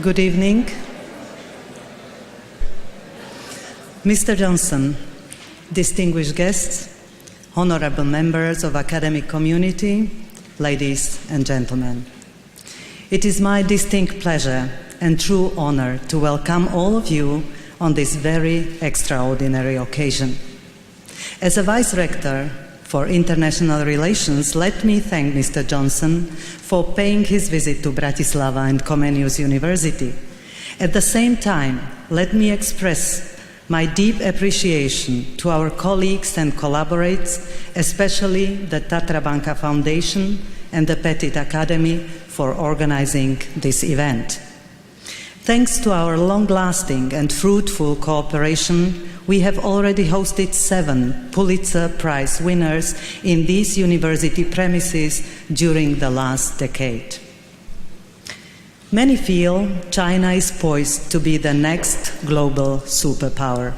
Good evening. Mr. Johnson, distinguished guests, honorable members of academic community, ladies and gentlemen. It is my distinct pleasure and true honor to welcome all of you on this very extraordinary occasion. As a Vice Rector for International Relations, let me thank Mr. Johnson for paying his visit to Bratislava and Comenius University. At the same time, let me express my deep appreciation to our colleagues and collaborators, especially the Tatra Banka Foundation and the Petit Academy for organizing this event. Thanks to our long-lasting and fruitful cooperation, we have already hosted 7 Pulitzer Prize winners in these university premises during the last decade. Many feel China is poised to be the next global superpower.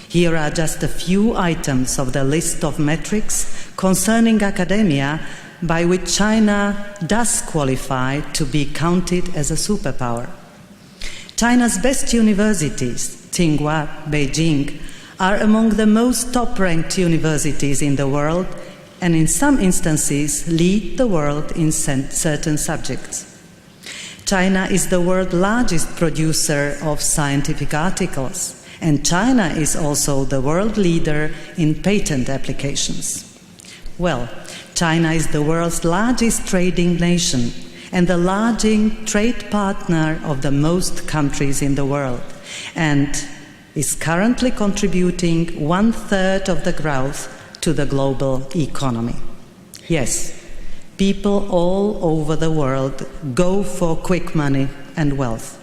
Here are just a few items of the list of metrics concerning academia by which China does qualify to be counted as a superpower. China's best universities, Tsinghua, Beijing, are among the most top-ranked universities in the world and in some instances lead the world in certain subjects. China is the world's largest producer of scientific articles, and China is also the world leader in patent applications. Well, China is the world's largest trading nation and the largest trade partner of the most countries in the world, and is currently contributing 1/3 of the growth to the global economy. Yes, people all over the world go for quick money and wealth,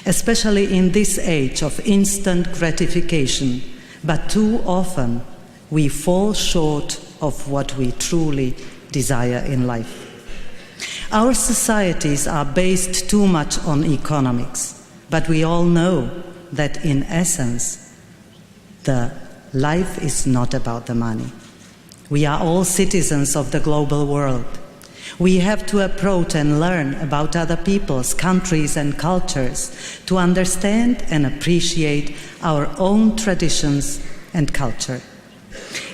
especially in this age of instant gratification, but too often we fall short of what we truly desire in life. Our societies are based too much on economics, but we all know that in essence, the life is not about the money. We are all citizens of the global world. We have to approach and learn about other peoples, countries, and cultures to understand and appreciate our own traditions and culture.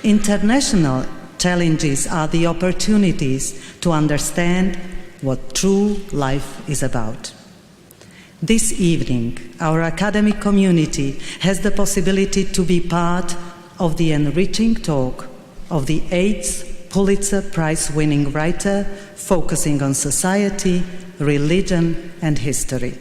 International challenges are the opportunities to understand what true life is about. This evening, our academic community has the possibility to be part of the enriching talk of the 8th Pulitzer Prize-winning writer focusing on society, religion, and history.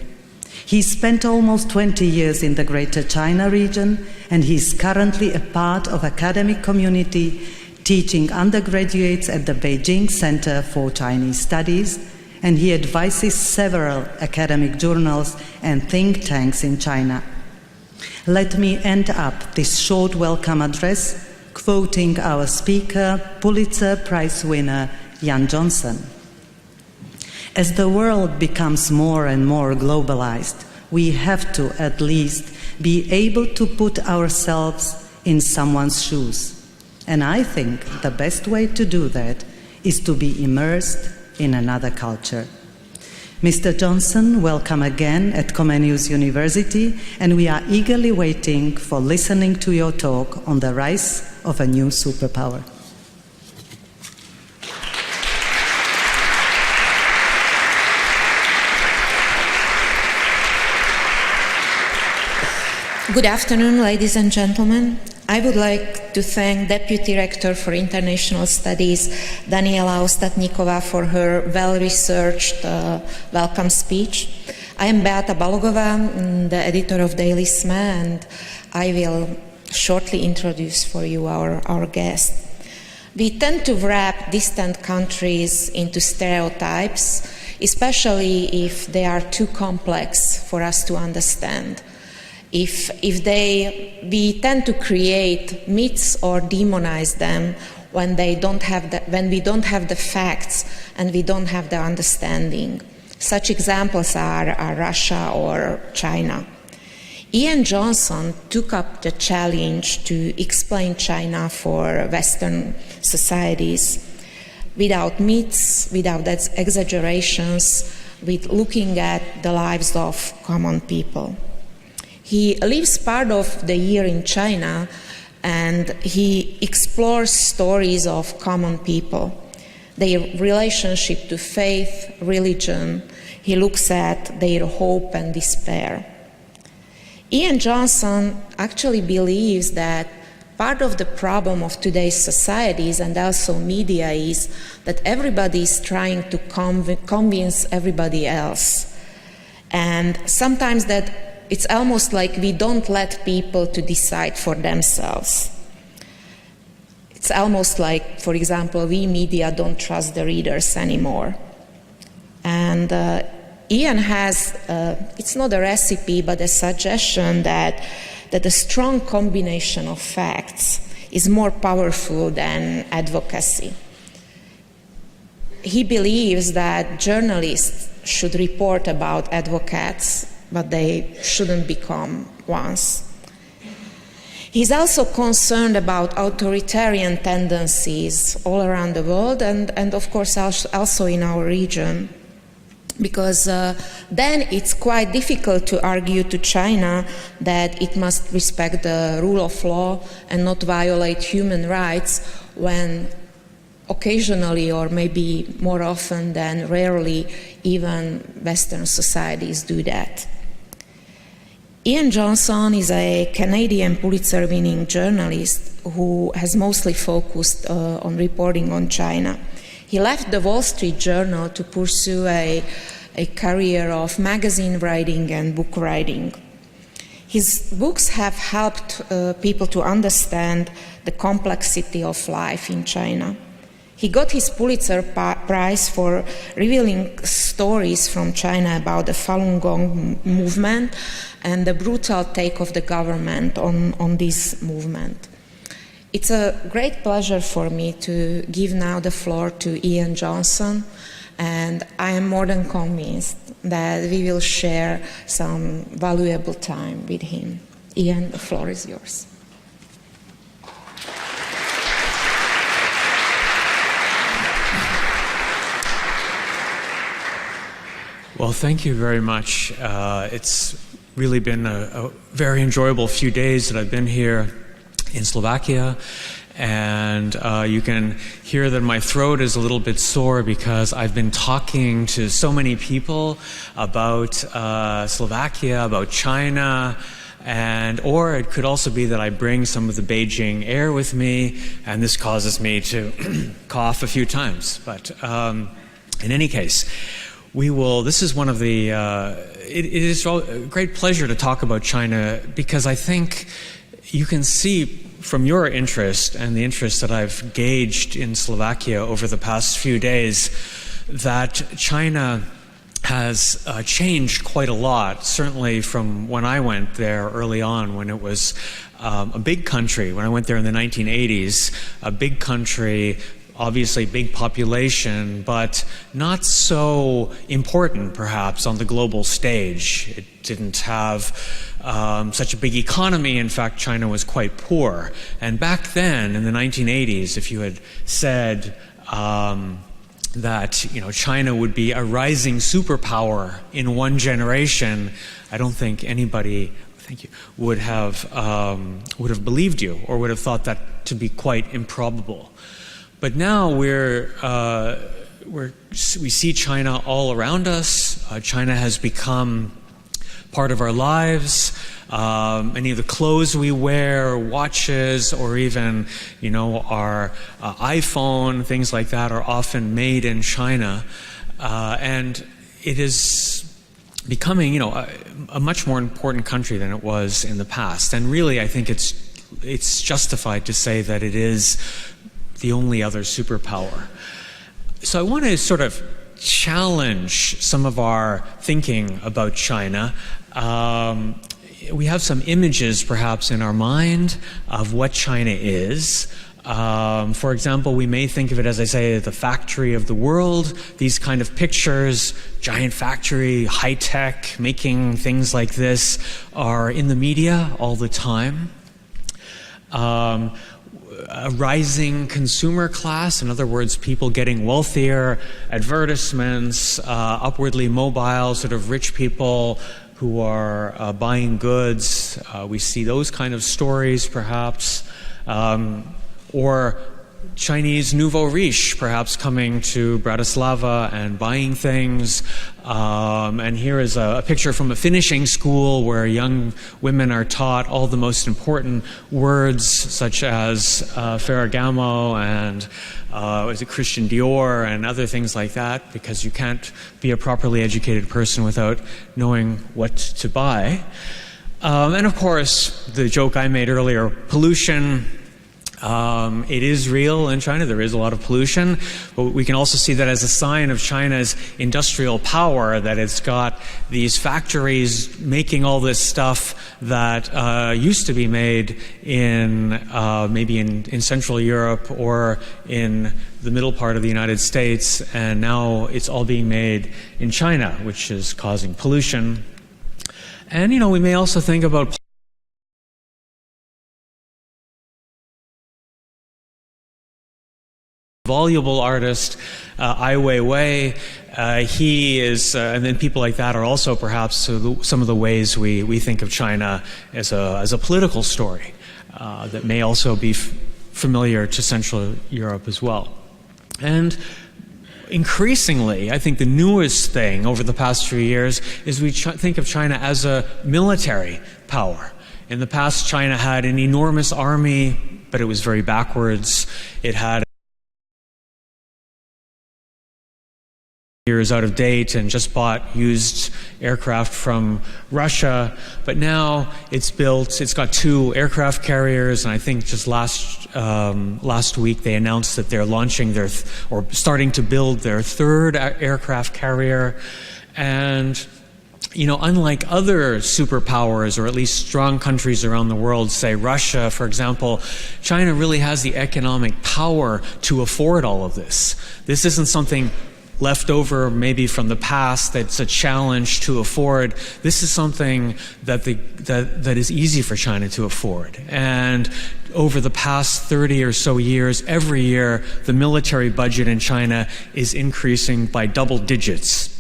He spent almost 20 years in the Greater China region, and he is currently a part of academic community teaching undergraduates at the Beijing Center for Chinese Studies, and he advises several academic journals and think tanks in China. Let me end up this short welcome address quoting our speaker, Pulitzer Prize winner Jan Johnson. As the world becomes more and more globalized, we have to at least be able to put ourselves in someone's shoes. And I think the best way to do that is to be immersed in another culture. Mr. Johnson, welcome again at Comenius University, and we are eagerly waiting for listening to your talk on the rise of a new superpower. Good afternoon, ladies and gentlemen. I would like to thank Deputy Rector for International Studies, Daniela Ostatníková, for her well-researched welcome speech. I am Beata Balogová, the editor of Daily SME, and I will shortly introduce for you our guest. We tend to wrap distant countries into stereotypes, especially if they are too complex for us to understand. We tend to create myths or demonize them when we don't have the facts and we don't have the understanding. Such examples are Russia or China. Ian Johnson took up the challenge to explain China for Western societies without myths, without exaggerations, with looking at the lives of common people. He lives part of the year in China, and he explores stories of common people, their relationship to faith, religion. He looks at their hope and despair. Ian Johnson actually believes that part of the problem of today's societies and also media is that everybody is trying to convince everybody else. And sometimes that it's almost like we don't let people to decide for themselves. It's almost like, for example, we media don't trust the readers anymore. And Ian has, it's not a recipe, but a suggestion that a strong combination of facts is more powerful than advocacy. He believes that journalists should report about advocates, but they shouldn't become ones. He's also concerned about authoritarian tendencies all around the world and of course also in our region, because then it's quite difficult to argue to China that it must respect the rule of law and not violate human rights when occasionally, or maybe more often than rarely, even Western societies do that. Ian Johnson is a Canadian Pulitzer-winning journalist who has mostly focused on reporting on China. He left the Wall Street Journal to pursue a career of magazine writing and book writing. His books have helped people to understand the complexity of life in China. He got his Pulitzer Prize for revealing stories from China about the Falun Gong movement and the brutal take of the government on this movement. It's a great pleasure for me to give now the floor to Ian Johnson, and I am more than convinced that we will share some valuable time with him. Ian, the floor is yours. Well, thank you very much. It's really been a very enjoyable few days that I've been here in Slovakia, and you can hear that my throat is a little bit sore because I've been talking to so many people about Slovakia, about China, or it could also be that I bring some of the Beijing air with me, and this causes me to cough a few times. But in any case, this is one of the, it is a great pleasure to talk about China, because I think you can see from your interest and the interest that I've gauged in Slovakia over the past few days that China has changed quite a lot, certainly from when I went there early on, when it was a big country. When I went there in the 1980s, a big country, obviously big population, but not so important perhaps on the global stage. It didn't have such a big economy. In fact, China was quite poor. And back then, in the 1980s, if you had said that China would be a rising superpower in one generation, I don't think anybody would have believed you, or would have thought that to be quite improbable. But now we see China all around us. China has become part of our lives. Many of the clothes we wear, watches, or even our iPhone, things like that, are often made in China, and it is becoming a much more important country than it was in the past. And really, I think it's justified to say that it is the only other superpower. So I want to sort of challenge some of our thinking about China. We have some images perhaps in our mind of what China is. For example, we may think of it, as I say, the factory of the world. These kind of pictures, giant factory, high-tech, making things like this, are in the media all the time. a rising consumer class, in other words, people getting wealthier, advertisements, upwardly mobile, sort of rich people who are buying goods. We see those kind of stories, perhaps, or Chinese nouveau riche, perhaps coming to Bratislava and buying things. And here is a picture from a finishing school where young women are taught all the most important words, such as Ferragamo and is it Christian Dior and other things like that, because you can't be a properly educated person without knowing what to buy. And of course, the joke I made earlier, pollution. It is real in China. There is a lot of pollution, but we can also see that as a sign of China's industrial power, that it's got these factories making all this stuff that used to be made in maybe in Central Europe or in the middle part of the United States, and now it's all being made in China, which is causing pollution. And, we may also think about voluble artist, Ai Weiwei. He is, and then people like that are also perhaps some of the ways we think of China as a political story that may also be familiar to Central Europe as well. And increasingly, I think the newest thing over the past few years is we think of China as a military power. In the past, China had an enormous army, but it was very backwards. It had years out of date and just bought used aircraft from Russia, but now it's got 2 aircraft carriers, and I think just last week they announced that they're launching or starting to build their 3rd aircraft carrier. And unlike other superpowers, or at least strong countries around the world, say Russia, for example, China really has the economic power to afford all of this. This isn't something left over maybe from the past that's a challenge to afford. This is something that is easy for China to afford. And over the past 30 or so years, every year, the military budget in China is increasing by double digits.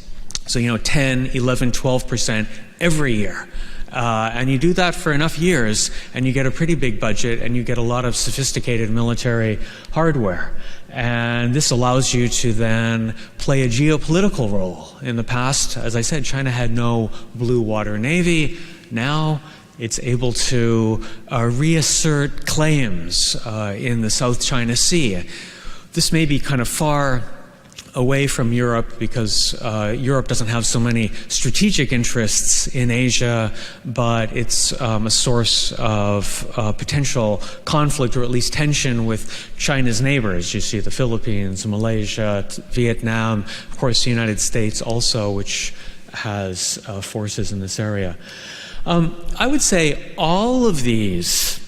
So, 10, 11, 12% every year. And you do that for enough years, and you get a pretty big budget, and you get a lot of sophisticated military hardware. And this allows you to then play a geopolitical role. In the past, as I said, China had no blue water navy. Now it's able to reassert claims in the South China Sea. This may be kind of far away from Europe because Europe doesn't have so many strategic interests in Asia, but it's a source of potential conflict, or at least tension, with China's neighbors. You see the Philippines, Malaysia, Vietnam, of course the United States also, which has forces in this area. I would say all of these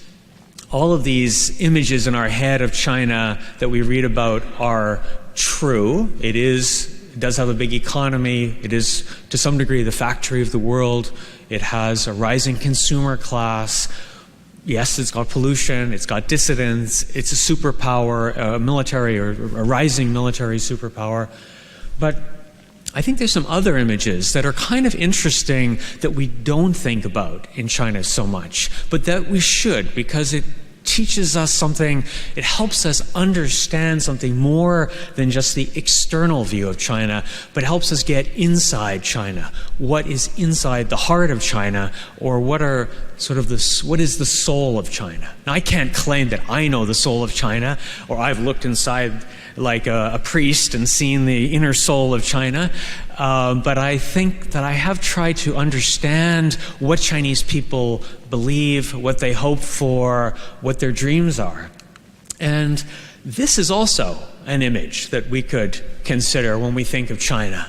images in our head of China that we read about are true. It does have a big economy. It is, to some degree, the factory of the world. It has a rising consumer class. Yes, it's got pollution. It's got dissidents. It's a superpower, a military or a rising military superpower. But I think there's some other images that are kind of interesting that we don't think about in China so much, but that we should, because it teaches us something. It helps us understand something more than just the external view of China, but helps us get inside China. What is inside the heart of China, or what is the soul of China? Now, I can't claim that I know the soul of China, or I've looked inside like a priest and seen the inner soul of China, but I think that I have tried to understand what Chinese people believe, what they hope for, what their dreams are. And this is also an image that we could consider when we think of China.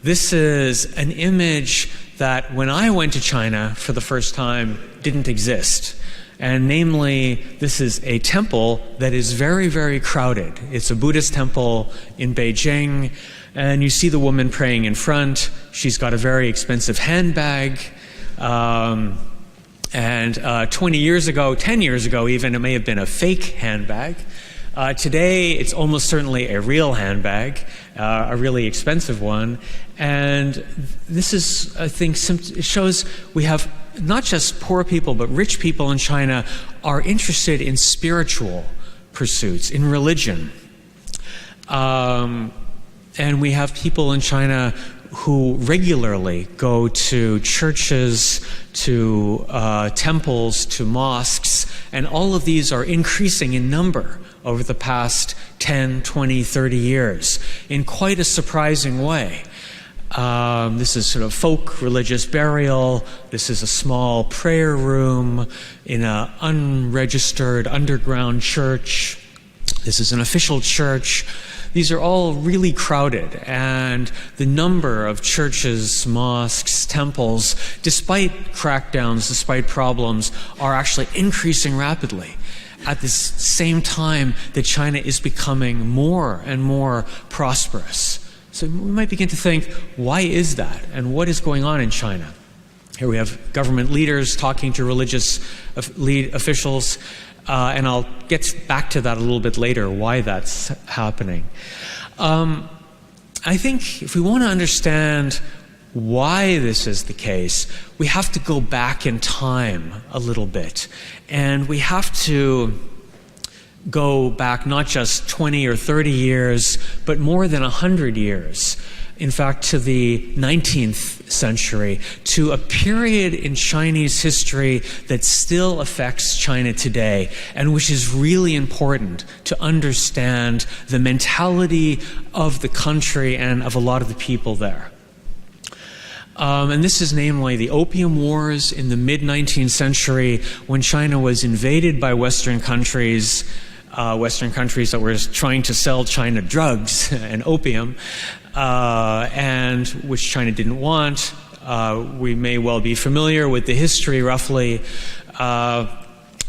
This is an image that when I went to China for the first time didn't exist. And namely, this is a temple that is very, very crowded. It's a Buddhist temple in Beijing, and you see the woman praying in front. She's got a very expensive handbag, And 20 years ago, 10 years ago even, it may have been a fake handbag. Today, it's almost certainly a real handbag, a really expensive one. And this is, I think, it shows we have not just poor people, but rich people in China are interested in spiritual pursuits, in religion. And we have people in China who regularly go to churches, to temples, to mosques, and all of these are increasing in number over the past 10, 20, 30 years in quite a surprising way. This is sort of folk religious burial. This is a small prayer room in an unregistered underground church. This is an official church. These are all really crowded, and the number of churches, mosques, temples, despite crackdowns, despite problems, are actually increasing rapidly. At the same time that China is becoming more and more prosperous. So we might begin to think, why is that? And what is going on in China? Here we have government leaders talking to religious officials, and I'll get back to that a little bit later, why that's happening. I think if we want to understand why this is the case, we have to go back in time a little bit. And we have to go back not just 20 or 30 years, but more than 100 years. In fact, to the 19th century, to a period in Chinese history that still affects China today, and which is really important to understand the mentality of the country and of a lot of the people there. And this is namely the Opium Wars in the mid-19th century, when China was invaded by Western countries that were trying to sell China drugs and opium, and which China didn't want. We may well be familiar with the history roughly, and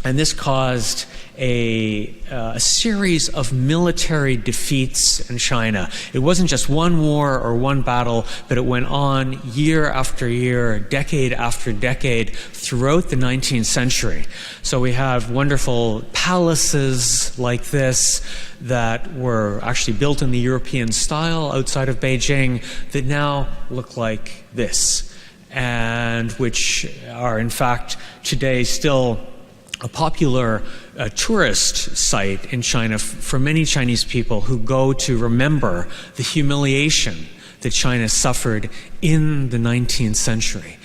this caused a series of military defeats in China. It wasn't just one war or one battle, but it went on year after year, decade after decade throughout the 19th century. So we have wonderful palaces like this that were actually built in the European style outside of Beijing that now look like this, and which are in fact today still a popular tourist site in China for many Chinese people who go to remember the humiliation that China suffered in the 19th century.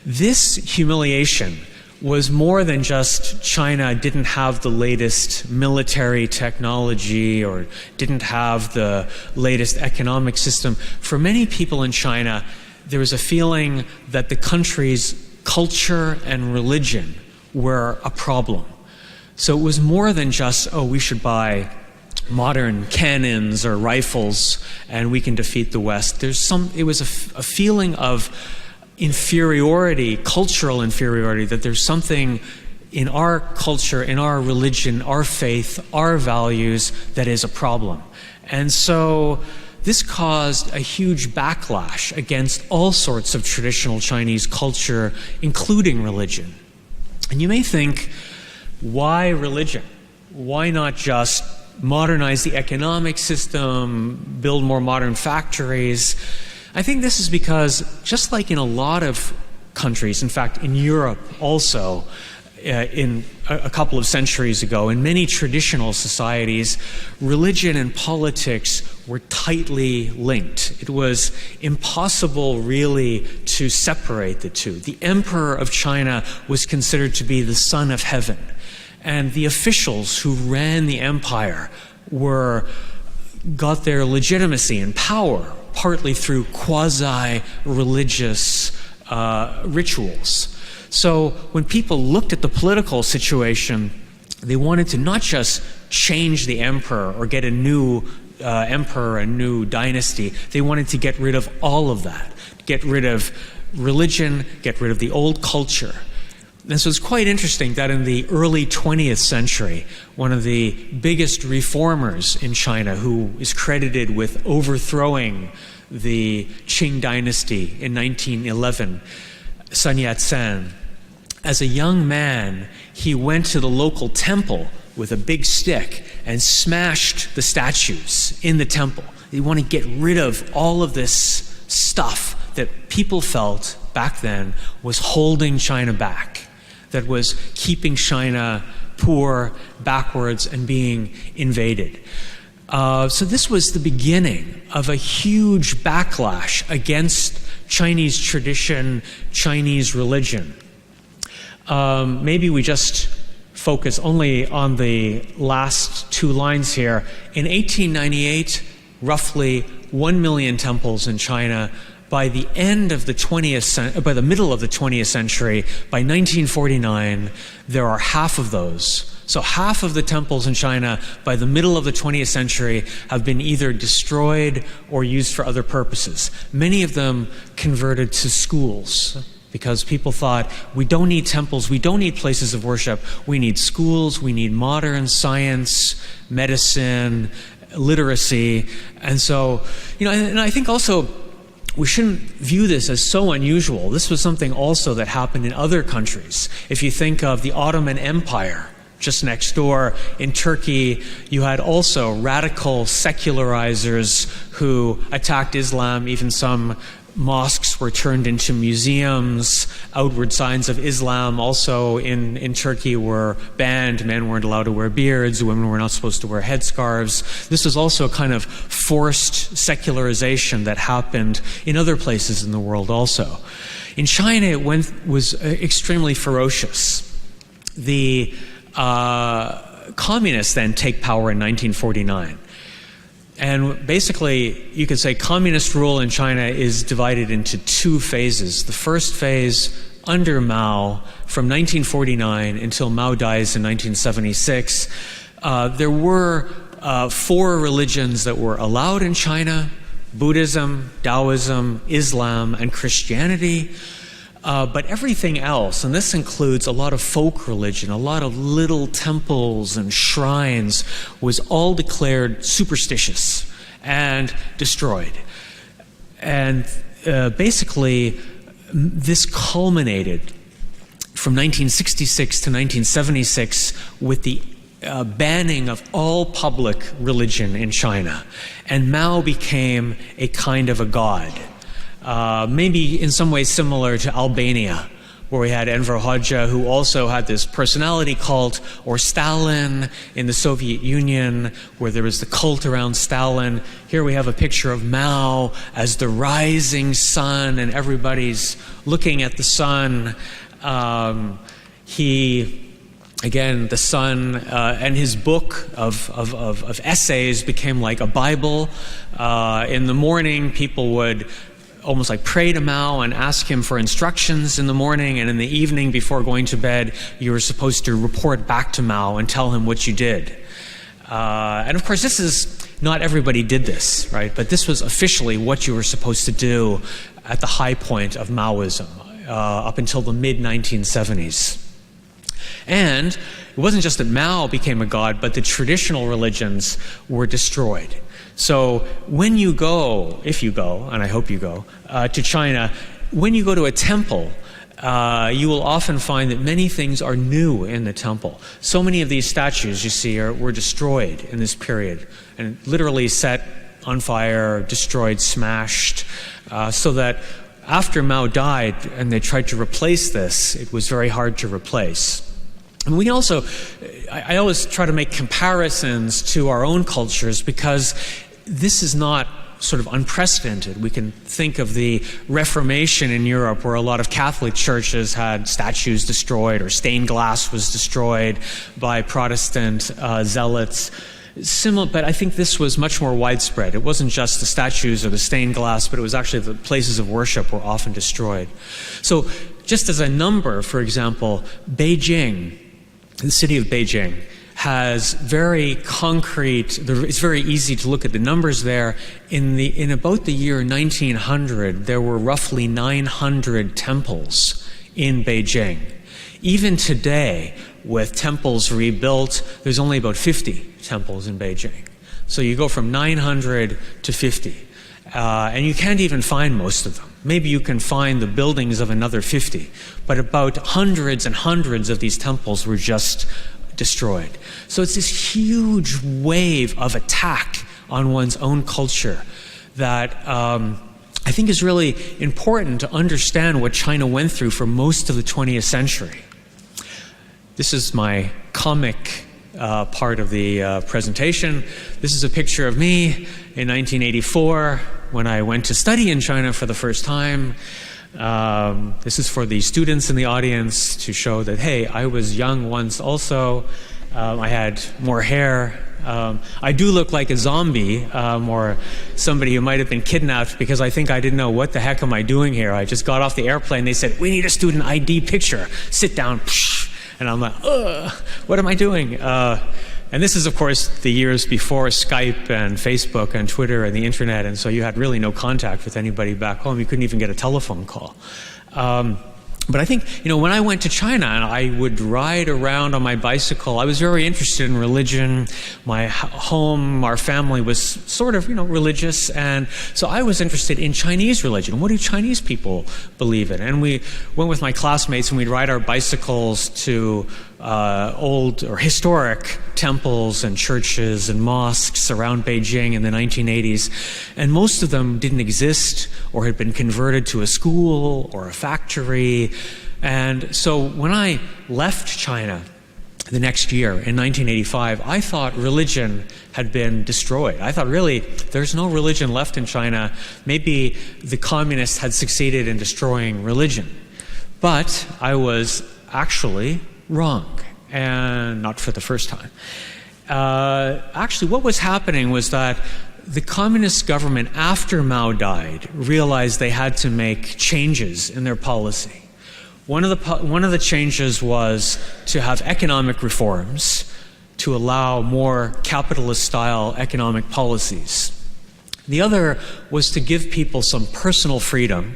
This humiliation was more than just China didn't have the latest military technology or didn't have the latest economic system. For many people in China, there was a feeling that the country's culture and religion were a problem. So it was more than just, we should buy modern cannons or rifles and we can defeat the West. It was a feeling of inferiority, cultural inferiority, that there's something in our culture, in our religion, our faith, our values that is a problem. And so this caused a huge backlash against all sorts of traditional Chinese culture, including religion. And you may think, why religion? Why not just modernize the economic system, build more modern factories? I think this is because, just like in a lot of countries, in fact, in Europe also, in a couple of centuries ago, in many traditional societies, religion and politics were tightly linked. It was impossible really to separate the two. The emperor of China was considered to be the son of heaven, and the officials who ran the empire got their legitimacy and power partly through quasi-religious rituals. So when people looked at the political situation, they wanted to not just change the emperor or get a new emperor, a new dynasty. They wanted to get rid of all of that, get rid of religion, get rid of the old culture. And so it's quite interesting that in the early 20th century, one of the biggest reformers in China, who is credited with overthrowing the Qing dynasty in 1911, Sun Yat-sen, as a young man, he went to the local temple with a big stick and smashed the statues in the temple. They want to get rid of all of this stuff that people felt back then was holding China back, that was keeping China poor, backwards, and being invaded. So this was the beginning of a huge backlash against Chinese tradition, Chinese religion. Maybe we just focus only on the last two lines here. In 1898, roughly 1 million temples in China. By the middle of the 20th century, by 1949, there are half of those. So half of the temples in China by the middle of the 20th century have been either destroyed or used for other purposes. Many of them converted to schools, because people thought, we don't need temples, we don't need places of worship, we need schools, we need modern science, medicine, literacy. And so, and I think also we shouldn't view this as so unusual. This was something also that happened in other countries. If you think of the Ottoman Empire, just next door in Turkey, you had also radical secularizers who attacked Islam. Even some mosques were turned into museums. Outward signs of Islam also in Turkey were banned. Men weren't allowed to wear beards. Women were not supposed to wear headscarves. This was also a kind of forced secularization that happened in other places in the world also. In China, it was extremely ferocious. The communists then take power in 1949. And basically, you could say communist rule in China is divided into two phases. The first phase, under Mao, from 1949 until Mao dies in 1976, there were 4 religions that were allowed in China: Buddhism, Taoism, Islam, and Christianity. But everything else, and this includes a lot of folk religion, a lot of little temples and shrines, was all declared superstitious and destroyed. And basically, this culminated from 1966 to 1976 with the banning of all public religion in China. And Mao became a kind of a god. Maybe in some ways similar to Albania, where we had Enver Hoxha, who also had this personality cult, or Stalin in the Soviet Union, where there was the cult around Stalin. Here we have a picture of Mao as the rising sun, and everybody's looking at the sun. Again, the sun, and his book of essays became like a Bible. In the morning, people would almost like pray to Mao and ask him for instructions in the morning, and in the evening before going to bed, you were supposed to report back to Mao and tell him what you did. And of course, not everybody did this, right? But this was officially what you were supposed to do at the high point of Maoism, up until the mid-1970s. And it wasn't just that Mao became a god, but the traditional religions were destroyed. So when you go, if you go, and I hope you go, to China, when you go to a temple, you will often find that many things are new in the temple. So many of these statues you see were destroyed in this period, and literally set on fire, destroyed, smashed, so that after Mao died and they tried to replace this, it was very hard to replace. And we also, I always try to make comparisons to our own cultures, because this is not sort of unprecedented. We can think of the Reformation in Europe, where a lot of Catholic churches had statues destroyed, or stained glass was destroyed by Protestant zealots. But I think this was much more widespread. It wasn't just the statues or the stained glass, but it was actually the places of worship were often destroyed. So just as a number, for example, Beijing, the city of Beijing, has very concrete, it's very easy to look at the numbers there. In about the year 1900, there were roughly 900 temples in Beijing. Even today, with temples rebuilt, there's only about 50 temples in Beijing. So you go from 900 to 50. And you can't even find most of them. maybe you can find the buildings of another 50, but about hundreds and hundreds of these temples were just destroyed. So it's this huge wave of attack on one's own culture that I think is really important to understand what China went through for most of the 20th century. This is my comic part of the presentation. This is a picture of me in 1984 when I went to study in China for the first time. This is for the students in the audience to show that, hey, I was young once also. I had more hair. I do look like a zombie or somebody who might have been kidnapped because I think I didn't know what the heck am I doing here. I just got off the airplane. They said, we need a student ID picture. Sit down. And I'm like, what am I doing? And this is, of course, the years before Skype and Facebook and Twitter and the internet, and so you had really no contact with anybody back home. You couldn't even get a telephone call. But I think, when I went to China and I would ride around on my bicycle, I was very interested in religion. My home, our family was sort of, religious. And so I was interested in Chinese religion. What do Chinese people believe in? And we went with my classmates and we'd ride our bicycles to old or historic temples and churches and mosques around Beijing in the 1980s. And most of them didn't exist or had been converted to a school or a factory. And so when I left China the next year in 1985, I thought religion had been destroyed. I thought, really, there's no religion left in China. Maybe the communists had succeeded in destroying religion. But I was actually wrong, and not for the first time. Actually, what was happening was that the communist government, after Mao died, realized they had to make changes in their policy. One of the changes was to have economic reforms to allow more capitalist-style economic policies. The other was to give people some personal freedom.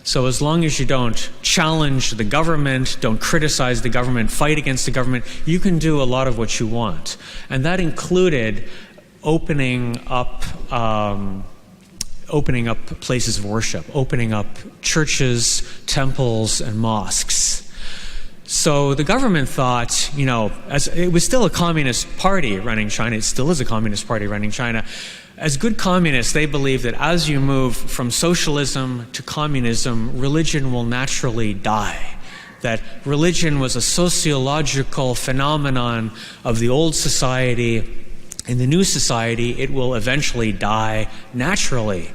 So as long as you don't challenge the government, don't criticize the government, fight against the government, you can do a lot of what you want. And that included opening up places of worship, opening up churches, temples, and mosques. So the government thought, as it was still a communist party running China, it still is a communist party running China. As good communists, they believe that as you move from socialism to communism, religion will naturally die. That religion was a sociological phenomenon of the old society. In the new society, it will eventually die naturally.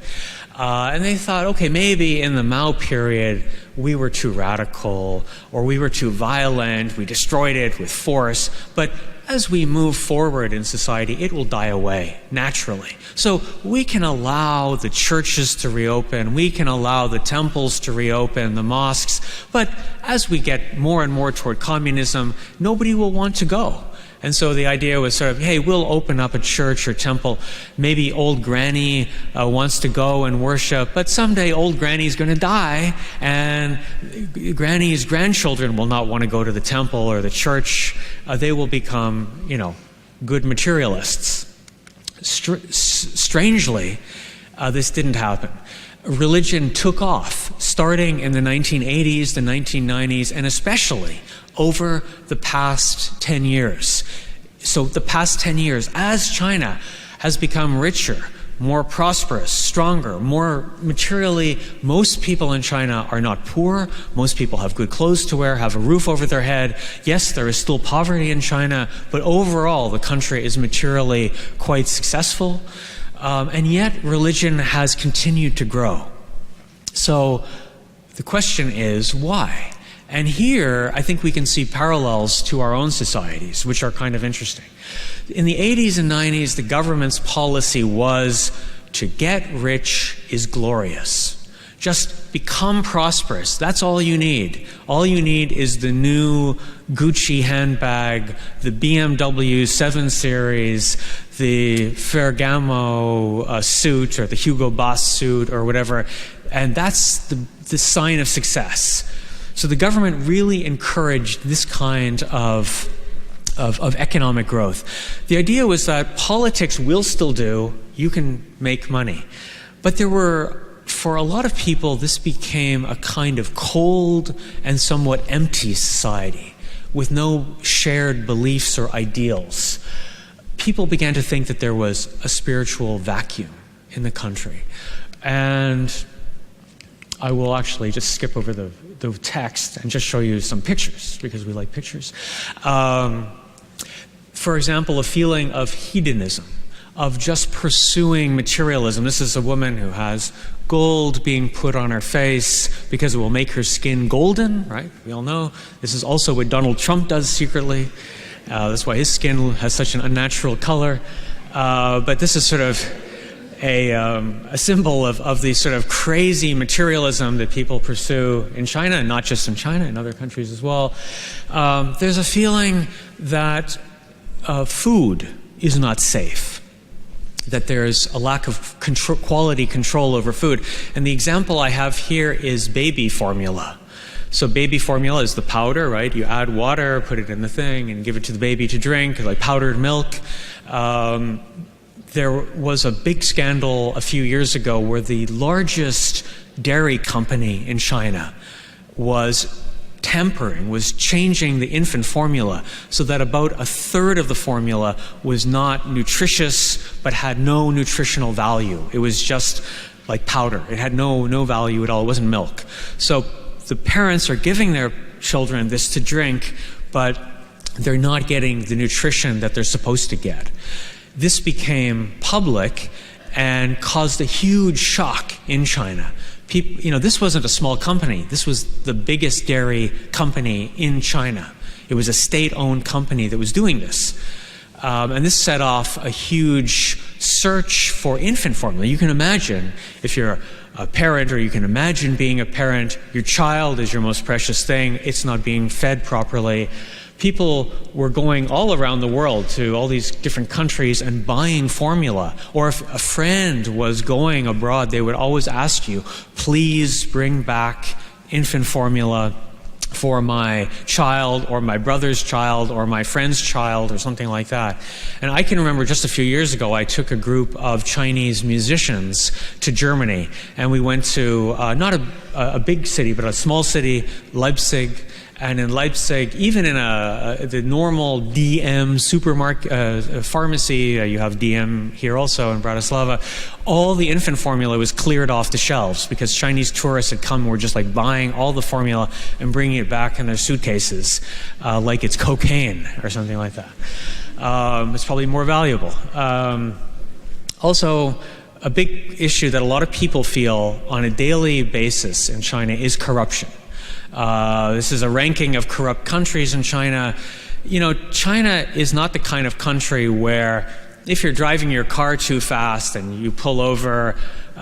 And they thought, okay, maybe in the Mao period, we were too radical, or we were too violent, we destroyed it with force, but as we move forward in society, it will die away naturally. So we can allow the churches to reopen, we can allow the temples to reopen, the mosques, but as we get more and more toward communism, nobody will want to go. And so the idea was sort of, hey, we'll open up a church or temple. Maybe old granny wants to go and worship, but someday old granny's going to die, and granny's grandchildren will not want to go to the temple or the church. They will become, good materialists. Strangely, this didn't happen. Religion took off, starting in the 1980s, the 1990s, and especially over the past 10 years. So the past 10 years, as China has become richer, more prosperous, stronger, more materially, most people in China are not poor. Most people have good clothes to wear, have a roof over their head. Yes, there is still poverty in China, but overall the country is materially quite successful. And yet religion has continued to grow. So the question is, why? And here, I think we can see parallels to our own societies, which are kind of interesting. In the 80s and 90s, the government's policy was to get rich is glorious. Just become prosperous. That's all you need. All you need is the new Gucci handbag, the BMW 7 Series, the Ferragamo suit, or the Hugo Boss suit, or whatever. And that's the sign of success. So the government really encouraged this kind of economic growth. The idea was that politics will still do, you can make money. But there were for a lot of people, this became a kind of cold and somewhat empty society with no shared beliefs or ideals. People began to think that there was a spiritual vacuum in the country. And I will actually just skip over the text and just show you some pictures, because we like pictures. For example, a feeling of hedonism, of just pursuing materialism. This is a woman who has gold being put on her face because it will make her skin golden, right? We all know. This is also what Donald Trump does secretly. That's why his skin has such an unnatural color. But this is sort of a symbol of the sort of crazy materialism that people pursue in China, and not just in China, in other countries as well. There's a feeling that food is not safe, that there's a lack of quality control over food. And the example I have here is baby formula. So baby formula is the powder, right? You add water, put it in the thing, and give it to the baby to drink, like powdered milk. There was a big scandal a few years ago where the largest dairy company in China was changing the infant formula so that about a third of the formula was not nutritious but had no nutritional value. It was just like powder. It had no value at all. It wasn't milk. So the parents are giving their children this to drink, but they're not getting the nutrition that they're supposed to get. This became public and caused a huge shock in China. People, this wasn't a small company. This was the biggest dairy company in China. It was a state-owned company that was doing this. And this set off a huge search for infant formula. You can imagine, if you're a parent, or you can imagine being a parent, your child is your most precious thing. It's not being fed properly. People were going all around the world to all these different countries and buying formula. Or if a friend was going abroad, they would always ask you, please bring back infant formula for my child or my brother's child or my friend's child or something like that. And I can remember just a few years ago, I took a group of Chinese musicians to Germany, and we went to not a big city, but a small city, Leipzig. And in Leipzig, even in the normal DM supermarket, pharmacy, you have DM here also in Bratislava, all the infant formula was cleared off the shelves because Chinese tourists had come and were just like buying all the formula and bringing it back in their suitcases like it's cocaine or something like that. It's probably more valuable. Also, a big issue that a lot of people feel on a daily basis in China is corruption. This is a ranking of corrupt countries in China. China is not the kind of country where if you're driving your car too fast and you pull over,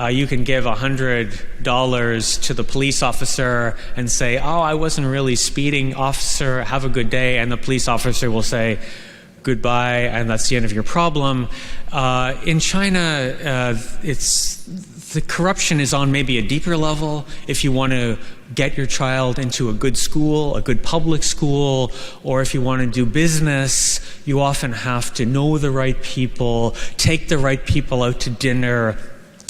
you can give $100 to the police officer and say, oh, I wasn't really speeding, officer, have a good day. And the police officer will say, goodbye, and that's the end of your problem. In China, the corruption is on maybe a deeper level. If you want to get your child into a good school, a good public school, or if you want to do business, you often have to know the right people, take the right people out to dinner.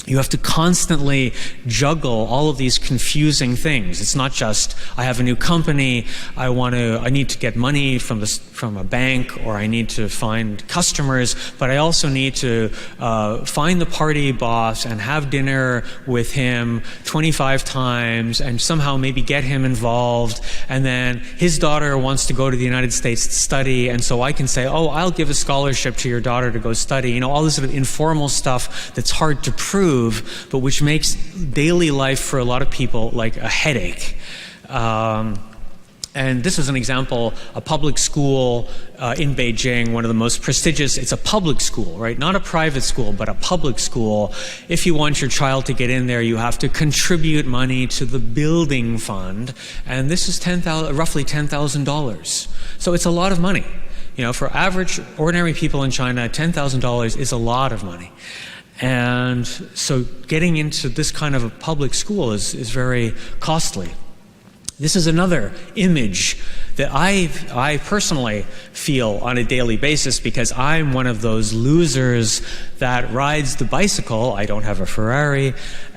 You have to constantly juggle all of these confusing things. It's not just, I have a new company, I need to get money from a bank, or I need to find customers, but I also need to find the party boss and have dinner with him 25 times and somehow maybe get him involved. And then his daughter wants to go to the United States to study, and so I can say, oh, I'll give a scholarship to your daughter to go study. All this sort of informal stuff that's hard to prove, but which makes daily life for a lot of people like a headache. And this is an example, a public school in Beijing, one of the most prestigious. It's a public school, right? Not a private school, but a public school. If you want your child to get in there, you have to contribute money to the building fund. And this is roughly $10,000. So it's a lot of money. For average, ordinary people in China, $10,000 is a lot of money. And so getting into this kind of a public school is very costly. This is another image that I personally feel on a daily basis, because I'm one of those losers that rides the bicycle. I don't have a Ferrari,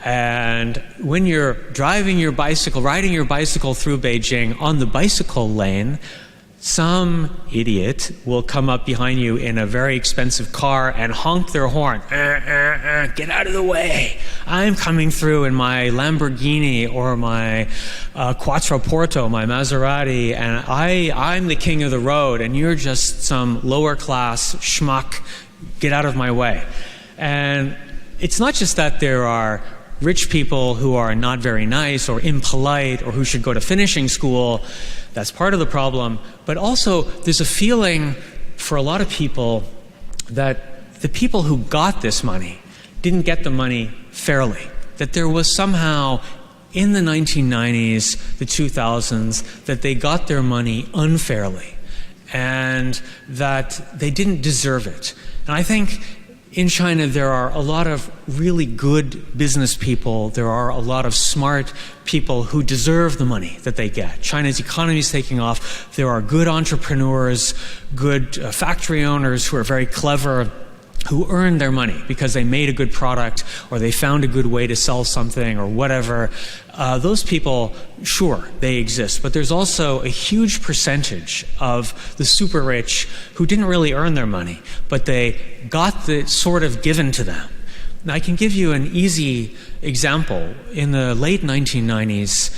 And when you're driving your bicycle, riding your bicycle through Beijing on the bicycle lane, some idiot will come up behind you in a very expensive car and honk their horn. Get out of the way. I'm coming through in my Lamborghini or my Quattroporto, my Maserati, and I'm the king of the road, and you're just some lower class schmuck. Get out of my way. And it's not just that there are rich people who are not very nice or impolite or who should go to finishing school. That's part of the problem. But also, there's a feeling for a lot of people that the people who got this money didn't get the money fairly. That there was somehow, in the 1990s, the 2000s, that they got their money unfairly and that they didn't deserve it. And I think in China, there are a lot of really good business people. There are a lot of smart people who deserve the money that they get. China's economy is taking off. There are good entrepreneurs, good factory owners who are very clever, who earn their money because they made a good product or they found a good way to sell something or whatever. Those people, sure, they exist. But there's also a huge percentage of the super rich who didn't really earn their money, but they got it sort of given to them. Now, I can give you an easy example. In the late 1990s,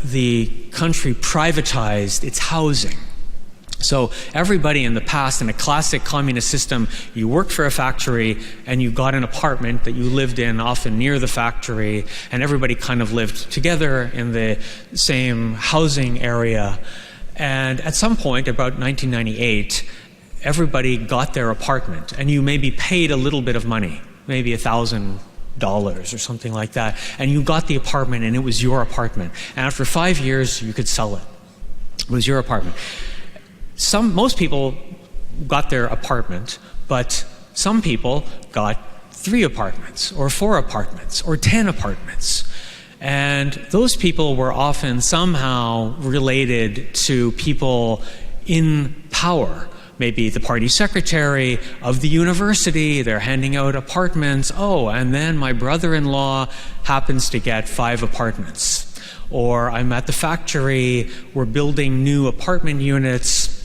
the country privatized its housing. So everybody in the past, in a classic communist system, you worked for a factory and you got an apartment that you lived in, often near the factory, and everybody kind of lived together in the same housing area. And at some point, about 1998, everybody got their apartment, and you maybe paid a little bit of money, maybe $1,000 or something like that, and you got the apartment, and it was your apartment. And after 5 years, you could sell it. It was your apartment. Most people got their apartment, but some people got 3 apartments or 4 apartments or 10 apartments. And those people were often somehow related to people in power. Maybe the party secretary of the university, they're handing out apartments. Oh, and then my brother-in-law happens to get 5 apartments. Or I'm at the factory, we're building new apartment units.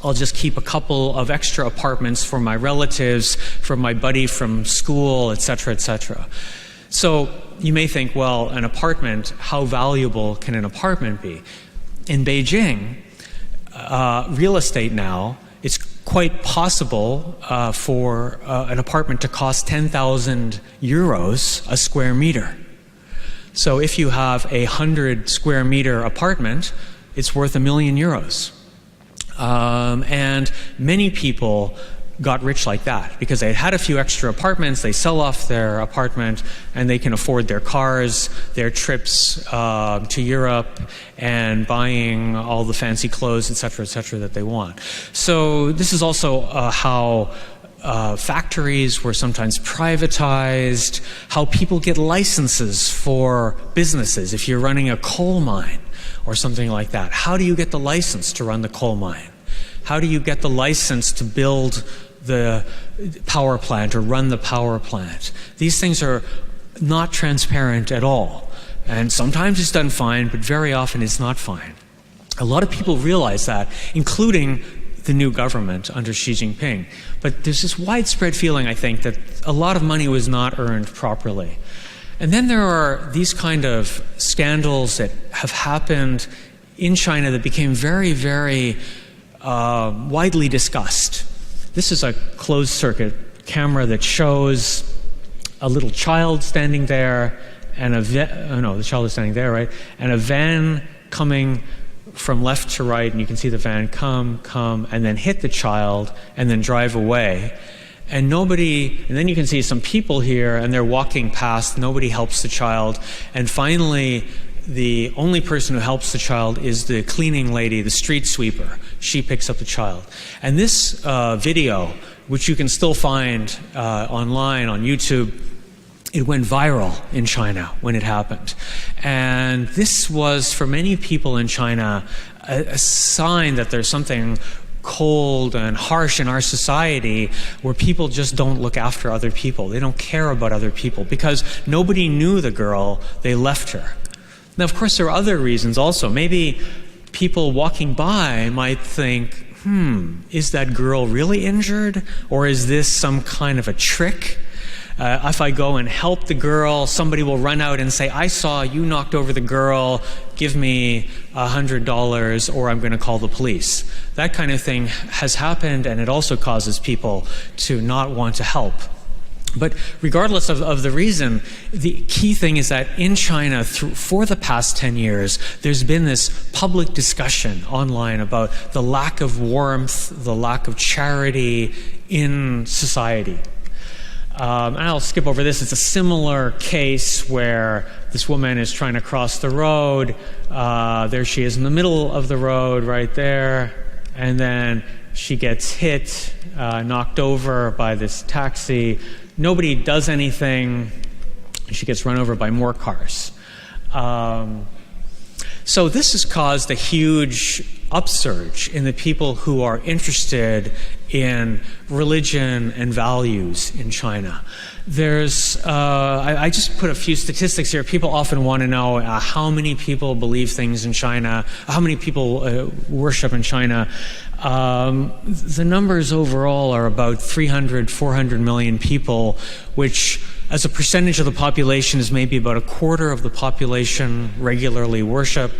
I'll just keep a couple of extra apartments for my relatives, for my buddy from school, etc., etc. So you may think, well, an apartment, how valuable can an apartment be? In Beijing, real estate now, it's quite possible for an apartment to cost 10,000 euros a square meter. So if you have a 100 square meter apartment, it's worth €1 million. And many people got rich like that because they had a few extra apartments, they sell off their apartment, and they can afford their cars, their trips to Europe, and buying all the fancy clothes, etc., that they want. So this is also how factories were sometimes privatized, how people get licenses for businesses. If you're running a coal mine or something like that, how do you get the license to run the coal mine? How do you get the license to build the power plant or run the power plant? These things are not transparent at all. And sometimes it's done fine, but very often it's not fine. A lot of people realize that, including the new government under Xi Jinping. But there's this widespread feeling, I think, that a lot of money was not earned properly. And then there are these kind of scandals that have happened in China that became very, very widely discussed. This is a closed-circuit camera that shows a little child standing there, and the child is standing there, right? And a van coming from left to right, and you can see the van come, and then hit the child, and then drive away. And then you can see some people here, and they're walking past. Nobody helps the child. And finally, the only person who helps the child is the cleaning lady, the street sweeper. She picks up the child. And this video, which you can still find online on YouTube, it went viral in China when it happened. And this was, for many people in China, a sign that there's something cold and harsh in our society, where people just don't look after other people. They don't care about other people because nobody knew the girl, they left her. Now, of course, there are other reasons also. Maybe people walking by might think, is that girl really injured? Or is this some kind of a trick? If I go and help the girl, somebody will run out and say, I saw you knocked over the girl, give me $100 or I'm going to call the police. That kind of thing has happened, and it also causes people to not want to help. But regardless of the reason, the key thing is that in China, for the past 10 years, there's been this public discussion online about the lack of warmth, the lack of charity in society. And I'll skip over this. It's a similar case where this woman is trying to cross the road. There she is in the middle of the road right there. And then she gets hit, knocked over by this taxi. Nobody does anything. She gets run over by more cars. So this has caused a huge upsurge in the people who are interested in religion and values in China. There's, I just put a few statistics here. People often want to know how many people believe things in China, how many people worship in China. The numbers overall are about 300, 400 million people, which as a percentage of the population is maybe about a quarter of the population regularly worship,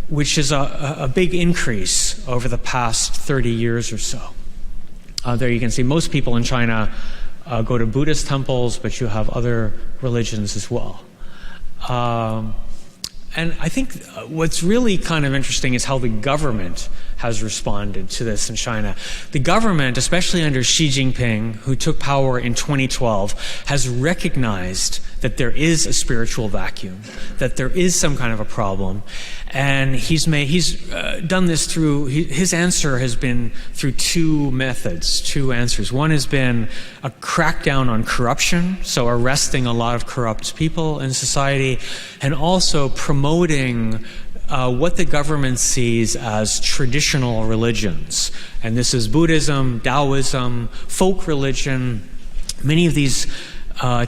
which is a big increase over the past 30 years or so. There you can see most people in China go to Buddhist temples, but you have other religions as well. And I think what's really kind of interesting is how the government has responded to this in China. The government, especially under Xi Jinping, who took power in 2012, has recognized that there is a spiritual vacuum, that there is some kind of a problem, and he's done this through, his answer has been through two methods, two answers. One has been a crackdown on corruption, so arresting a lot of corrupt people in society, and also promoting what the government sees as traditional religions. And this is Buddhism, Taoism, folk religion. Many of these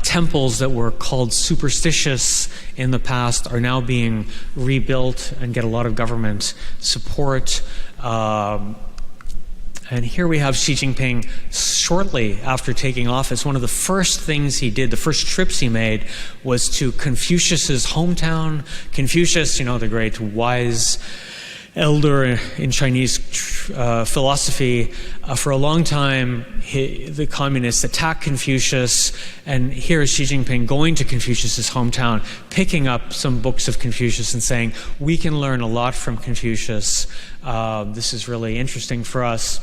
temples that were called superstitious in the past are now being rebuilt and get a lot of government support. And here we have Xi Jinping shortly after taking office. One of the first things he did, the first trips he made, was to Confucius's hometown. Confucius, you know, the great wise elder in Chinese philosophy. For a long time, the communists attacked Confucius, and here is Xi Jinping going to Confucius's hometown, picking up some books of Confucius and saying, we can learn a lot from Confucius. This is really interesting for us.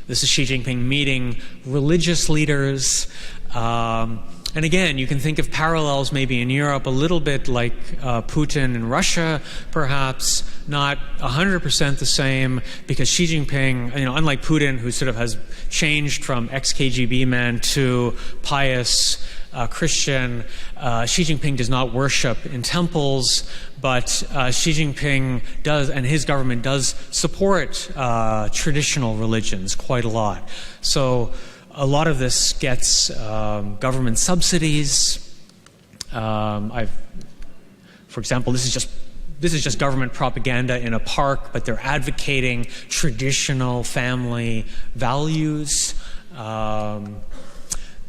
This is Xi Jinping meeting religious leaders. And again, you can think of parallels maybe in Europe, a little bit like Putin in Russia, perhaps, not 100% the same, because Xi Jinping, you know, unlike Putin, who sort of has changed from ex-KGB man to pious Christian, Xi Jinping does not worship in temples, but Xi Jinping does, and his government does support traditional religions quite a lot. So a lot of this gets government subsidies. For example, this is just government propaganda in a park, but they're advocating traditional family values.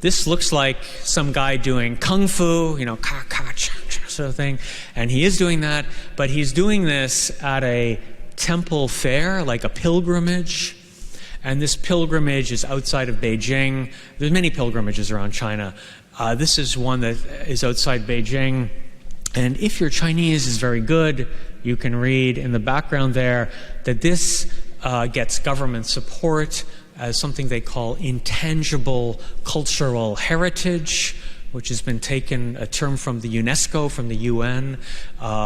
This looks like some guy doing kung fu, you know, ka ka cha cha sort of thing, and he is doing that, but he's doing this at a temple fair, like a pilgrimage. And this pilgrimage is outside of Beijing. There's many pilgrimages around China. This is one that is outside Beijing. And if your Chinese is very good, you can read in the background there that this gets government support as something they call intangible cultural heritage, which has been taken, a term from the UNESCO, from the UN,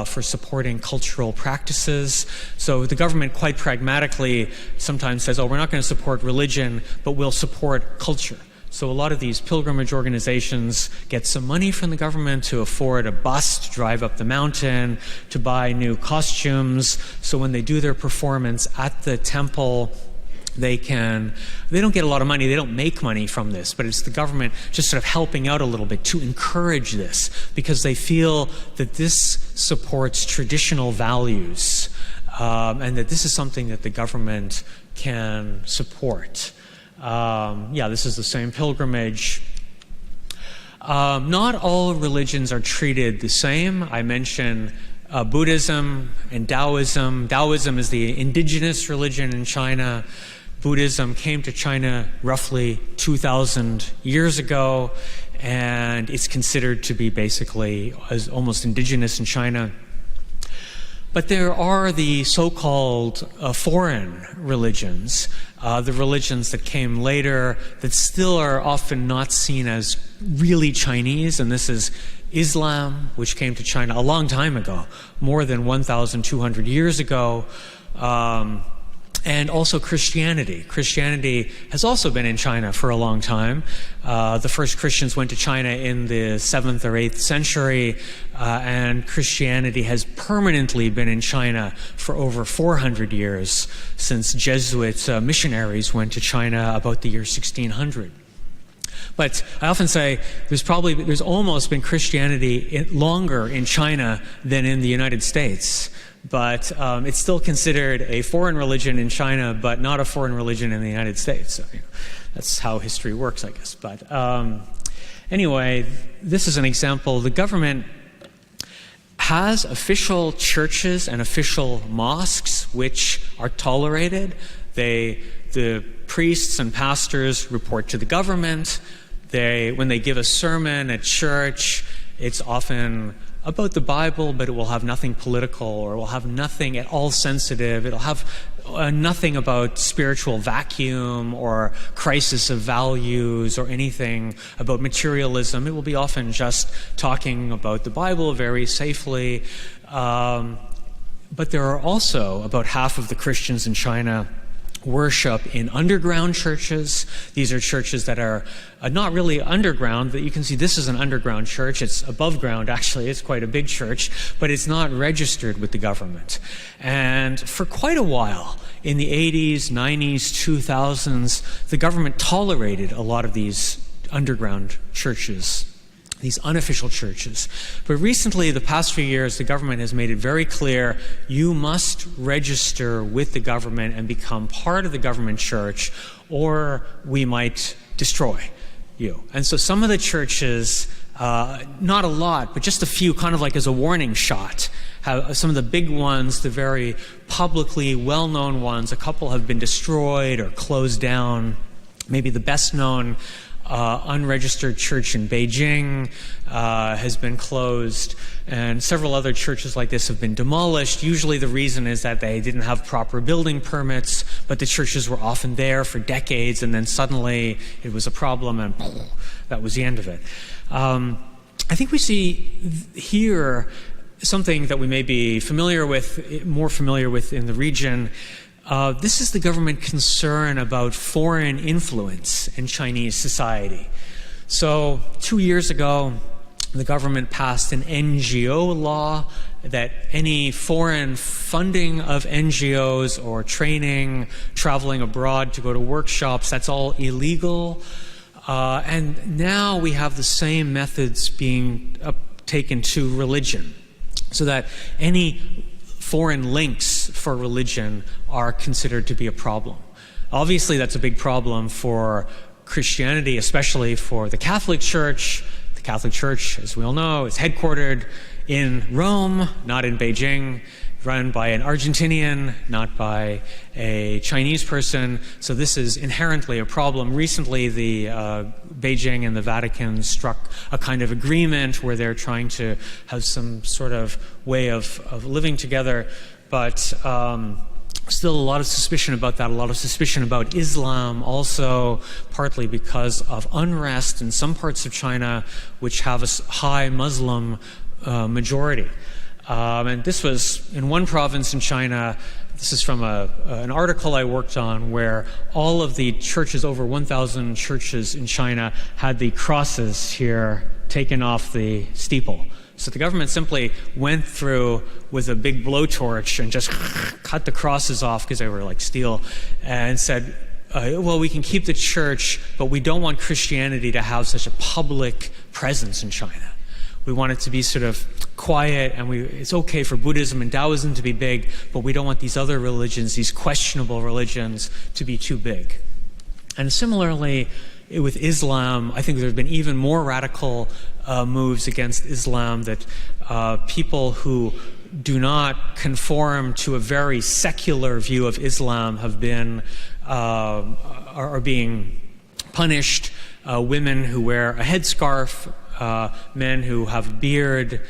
for supporting cultural practices. So the government quite pragmatically sometimes says, oh, we're not going to support religion, but we'll support culture. So a lot of these pilgrimage organizations get some money from the government to afford a bus to drive up the mountain, to buy new costumes. So when they do their performance at the temple, they don't get a lot of money, they don't make money from this, but it's the government just sort of helping out a little bit to encourage this, because they feel that this supports traditional values, and that this is something that the government can support. This is the same pilgrimage. Not all religions are treated the same. I mentioned Buddhism and Taoism. Taoism is the indigenous religion in China. Buddhism came to China roughly 2,000 years ago, and it's considered to be basically as almost indigenous in China. But there are the so-called foreign religions, the religions that came later that still are often not seen as really Chinese, and this is Islam, which came to China a long time ago, more than 1,200 years ago, and also Christianity. Christianity has also been in China for a long time. The first Christians went to China in the 7th or 8th century, and Christianity has permanently been in China for over 400 years, since Jesuit missionaries went to China about the year 1600. But I often say there's almost been Christianity longer in China than in the United States. But it's still considered a foreign religion in China, but not a foreign religion in the United States. So, that's how history works, I guess. But anyway, this is an example. The government has official churches and official mosques which are tolerated. The priests and pastors report to the government. When they give a sermon at church, it's often about the Bible, but it will have nothing political, or it will have nothing at all sensitive. It'll have nothing about spiritual vacuum or crisis of values or anything about materialism. It will be often just talking about the Bible very safely. But there are also about half of the Christians in China worship in underground churches. These are churches that are not really underground, but you can see this is an underground church. It's above ground, actually. It's quite a big church, but it's not registered with the government. And for quite a while, in the 80s, 90s, 2000s, the government tolerated a lot of these underground churches, these unofficial churches. But recently, the past few years, the government has made it very clear you must register with the government and become part of the government church, or we might destroy you. And so some of the churches, not a lot, but just a few, kind of like as a warning shot, some of the big ones, the very publicly well-known ones, a couple have been destroyed or closed down. Maybe the best known unregistered church in Beijing has been closed, and several other churches like this have been demolished. Usually the reason is that they didn't have proper building permits, but the churches were often there for decades, and then suddenly it was a problem, and that was the end of it. I think we see here something that we may be more familiar with in the region. This is the government concern about foreign influence in Chinese society. So 2 years ago, the government passed an NGO law that any foreign funding of NGOs or training, traveling abroad to go to workshops, that's all illegal. And now we have the same methods being taken to religion, so that any foreign links for religion are considered to be a problem. Obviously, that's a big problem for Christianity, especially for the Catholic Church. The Catholic Church, as we all know, is headquartered in Rome, not in Beijing, run by an Argentinian, not by a Chinese person. So this is inherently a problem. Recently, the Beijing and the Vatican struck a kind of agreement where they're trying to have some sort of way of living together, but still a lot of suspicion about that, a lot of suspicion about Islam also, partly because of unrest in some parts of China which have a high Muslim majority. And this was in one province in China. This is from an article I worked on where all of the churches, over 1,000 churches in China, had the crosses here taken off the steeple So the government simply went through with a big blowtorch and just cut the crosses off because they were like steel, and said, well, we can keep the church, but we don't want Christianity to have such a public presence in China. We want it to be sort of quiet, and it's okay for Buddhism and Taoism to be big, but we don't want these other religions, these questionable religions, to be too big. And similarly, with Islam, I think there have been even more radical moves against Islam, that people who do not conform to a very secular view of Islam have been are being punished. Women who wear a headscarf, men who have a beard,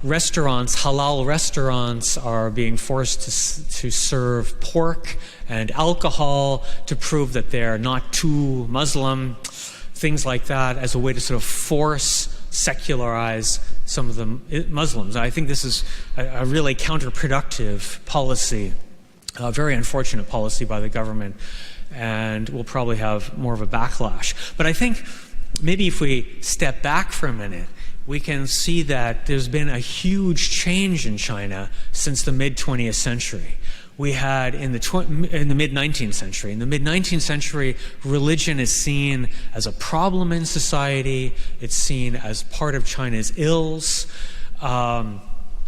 restaurants, halal restaurants, are being forced to serve pork and alcohol to prove that they're not too Muslim, things like that, as a way to sort of force secularize some of the Muslims. I think this is a really counterproductive policy, a very unfortunate policy by the government, and we'll probably have more of a backlash. But I think maybe if we step back for a minute, we can see that there's been a huge change in China since the mid-20th century. We had in the mid-19th century. In the mid-19th century, religion is seen as a problem in society. It's seen as part of China's ills. And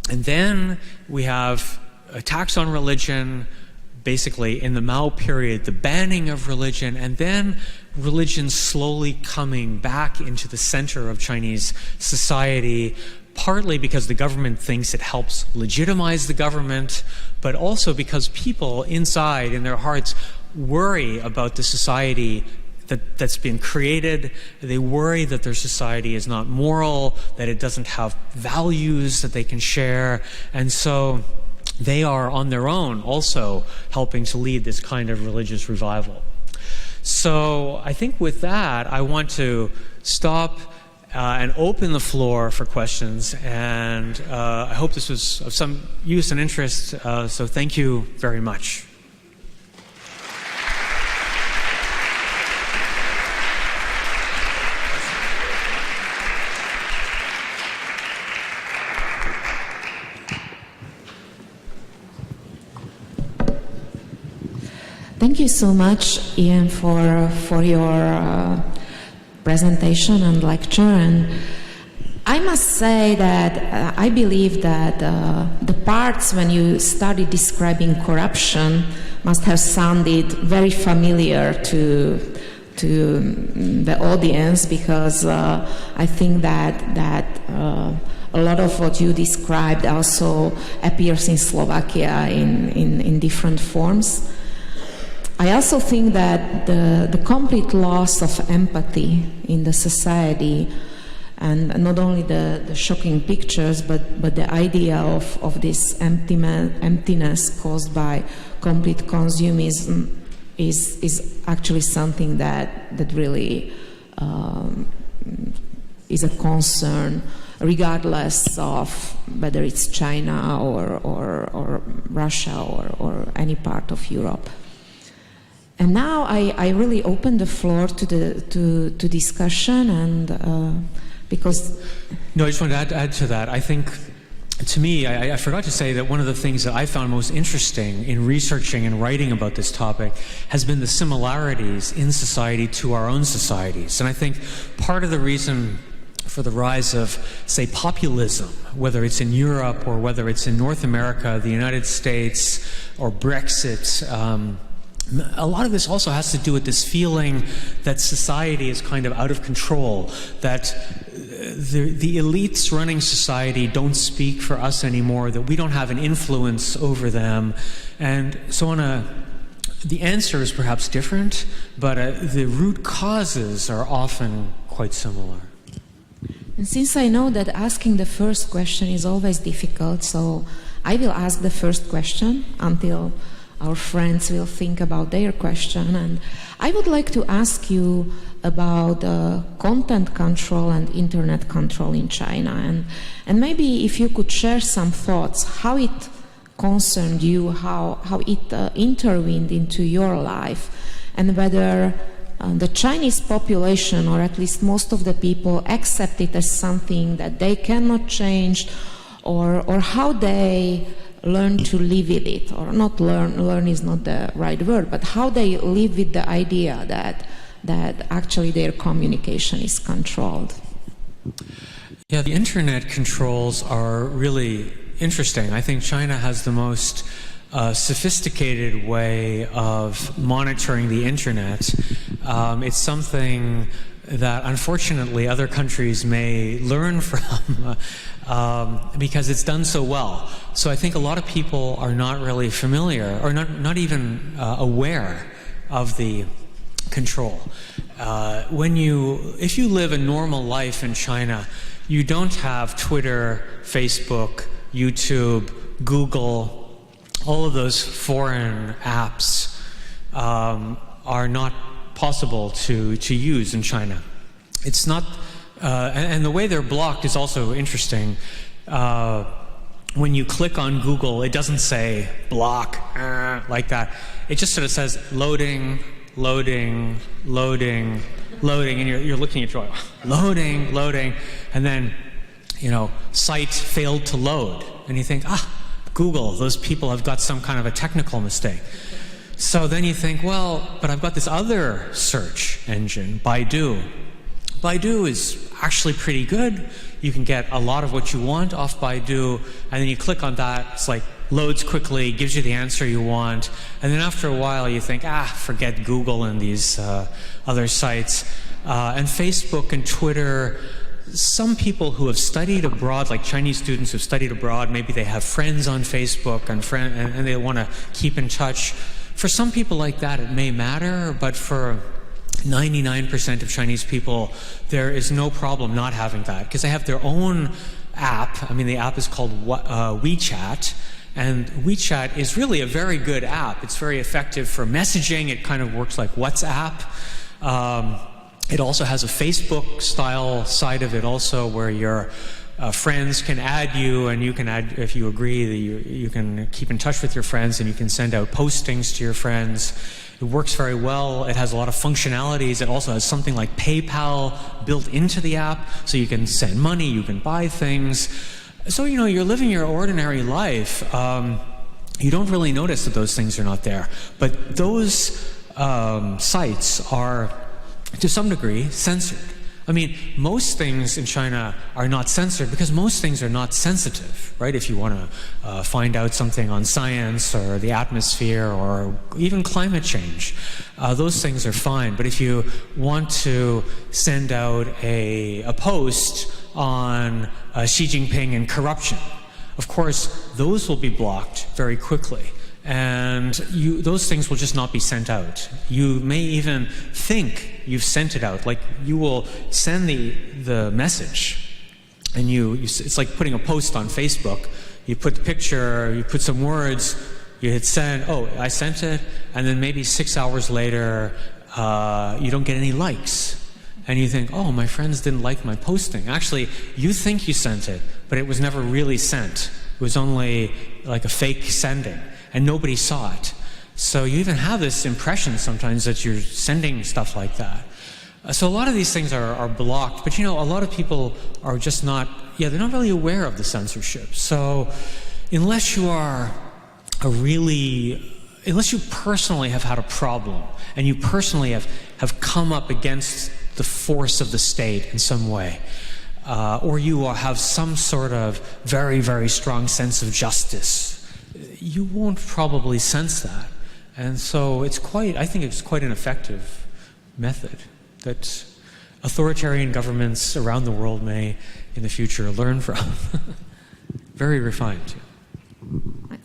then we have attacks on religion, basically in the Mao period, the banning of religion, and then religion slowly coming back into the center of Chinese society, partly because the government thinks it helps legitimize the government, but also because people inside, in their hearts, worry about the society that's been created. They worry that their society is not moral, that it doesn't have values that they can share, and so they are on their own also helping to lead this kind of religious revival. So I think with that, I want to stop and open the floor for questions, and I hope this was of some use and interest, so thank you very much. Thank you so much, Ian, for your presentation and lecture. And I must say that I believe that the parts when you started describing corruption must have sounded very familiar to the audience, because I think that a lot of what you described also appears in Slovakia in different forms. I also think that the complete loss of empathy in the society, and not only the shocking pictures, but the idea of this emptiness caused by complete consumerism is actually something that really is a concern, regardless of whether it's China or Russia or any part of Europe. And now I really open the floor to discussion, and because... No, I just wanted to add to that. I think, to me, I forgot to say that one of the things that I found most interesting in researching and writing about this topic has been the similarities in society to our own societies. And I think part of the reason for the rise of, say, populism, whether it's in Europe or whether it's in North America, the United States, or Brexit, a lot of this also has to do with this feeling that society is kind of out of control, that the elites running society don't speak for us anymore, that we don't have an influence over them. And so the answer is perhaps different, but the root causes are often quite similar. And since I know that asking the first question is always difficult, so I will ask the first question until our friends will think about their question. And I would like to ask you about content control and internet control in China. And maybe if you could share some thoughts, how it concerned you, how it intervened into your life, and whether the Chinese population, or at least most of the people, accept it as something that they cannot change, or how they learn to live with it, or not learn is not the right word, but how they live with the idea that actually their communication is controlled. Yeah, the internet controls are really interesting. I think China has the most sophisticated way of monitoring the internet. It's something that unfortunately other countries may learn from because it's done so well. So I think a lot of people are not really familiar or not even aware of the control. If you live a normal life in China, you don't have Twitter, Facebook, YouTube, Google. All of those foreign apps are not possible to use in China. It's not, and the way they're blocked is also interesting. When you click on Google, it doesn't say block like that. It just sort of says loading, loading, loading, loading, and you're looking at your loading, loading, and then site failed to load, and you think, Google, those people have got some kind of a technical mistake. So then you think, well, but I've got this other search engine, Baidu. Baidu is actually pretty good. You can get a lot of what you want off Baidu, and then you click on that, it's like loads quickly, gives you the answer you want, and then after a while you think, forget Google and these other sites. And Facebook and Twitter, some people who have studied abroad, like Chinese students who've studied abroad, maybe they have friends on Facebook and they want to keep in touch. For some people like that, it may matter, but for 99% of Chinese people, there is no problem not having that, because they have their own app. I mean, the app is called WeChat, and WeChat is really a very good app. It's very effective for messaging. It kind of works like WhatsApp. It also has a Facebook-style side of it also, where your friends can add you, and you can add, if you agree, that you can keep in touch with your friends, and you can send out postings to your friends. It works very well. It has a lot of functionalities. It also has something like PayPal built into the app, so you can send money, you can buy things. So, you're living your ordinary life. You don't really notice that those things are not there. But those sites are, to some degree, censored. I mean, most things in China are not censored because most things are not sensitive, right? If you want to find out something on science or the atmosphere or even climate change, those things are fine. But if you want to send out a post on Xi Jinping and corruption, of course, those will be blocked very quickly. And those things will just not be sent out. You may even think you've sent it out. Like, you will send the message, and it's like putting a post on Facebook. You put the picture, you put some words, you hit send, I sent it, and then maybe 6 hours later, you don't get any likes. And you think, my friends didn't like my posting. Actually, you think you sent it, but it was never really sent. It was only like a fake sending, and nobody saw it. So you even have this impression sometimes that you're sending stuff like that. So a lot of these things are blocked, but a lot of people are just not, they're not really aware of the censorship. So unless you personally have had a problem, and you personally have come up against the force of the state in some way, or you have some sort of very, very strong sense of justice, you won't probably sense that. And so I think it's quite an effective method that authoritarian governments around the world may, in the future, learn from. Very refined.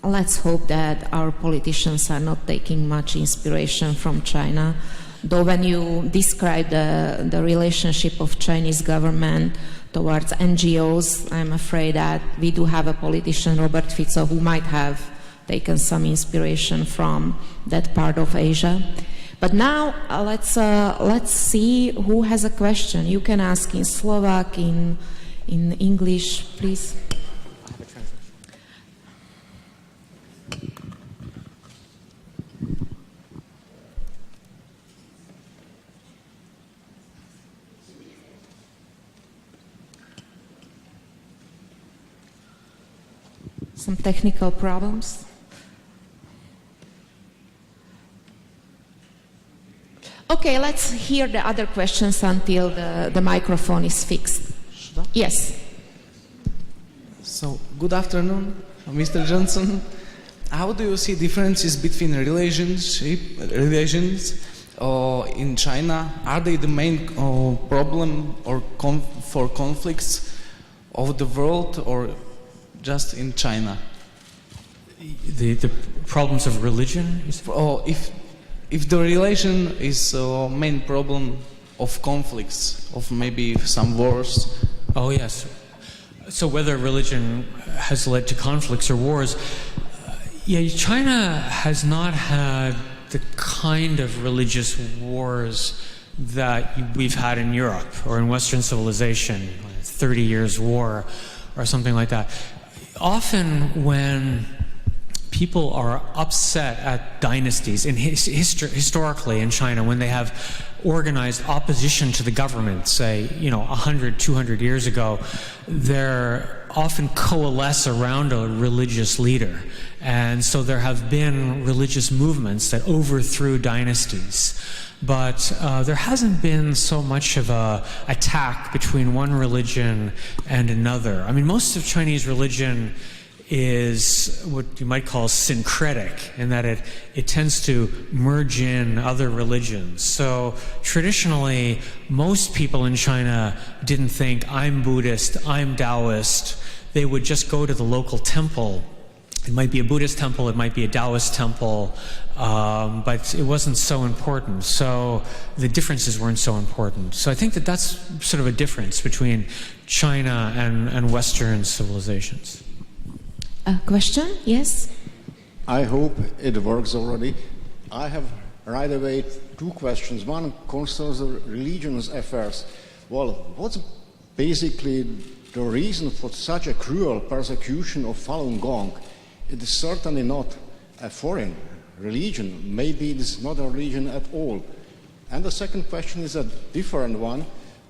Let's hope that our politicians are not taking much inspiration from China. Though when you describe the relationship of Chinese government towards NGOs, I'm afraid that we do have a politician, Robert Fico, who might have taken some inspiration from that part of Asia. But now let's see who has a question. You can ask in Slovak, in English, please. some technical problems. Okay, let's hear the other questions until the microphone is fixed. Yes. So, good afternoon, Mr. Johnson. How do you see differences between relations in China? Are they the main problem or for conflicts of the world, or just in China? The problems of religion? If the religion is a main problem of conflicts, of maybe some wars. Oh, yes. So whether religion has led to conflicts or wars, China has not had the kind of religious wars that we've had in Europe or in Western civilization, 30 years war or something like that. Often when people are upset at dynasties, historically in China, when they have organized opposition to the government, say, 100, 200 years ago, they're often coalesce around a religious leader. And so there have been religious movements that overthrew dynasties. But there hasn't been so much of a attack between one religion and another. I mean, most of Chinese religion is what you might call syncretic, in that it tends to merge in other religions. So traditionally, most people in China didn't think, I'm Buddhist, I'm Taoist. They would just go to the local temple. It might be a Buddhist temple, it might be a Taoist temple, but it wasn't so important. So the differences weren't so important. So I think that's sort of a difference between China and Western civilizations. A question? Yes? I hope it works already. I have right away two questions. One concerns the religion's affairs. Well, what's basically the reason for such a cruel persecution of Falun Gong? It is certainly not a foreign religion. Maybe it is not a religion at all. And the second question is a different one.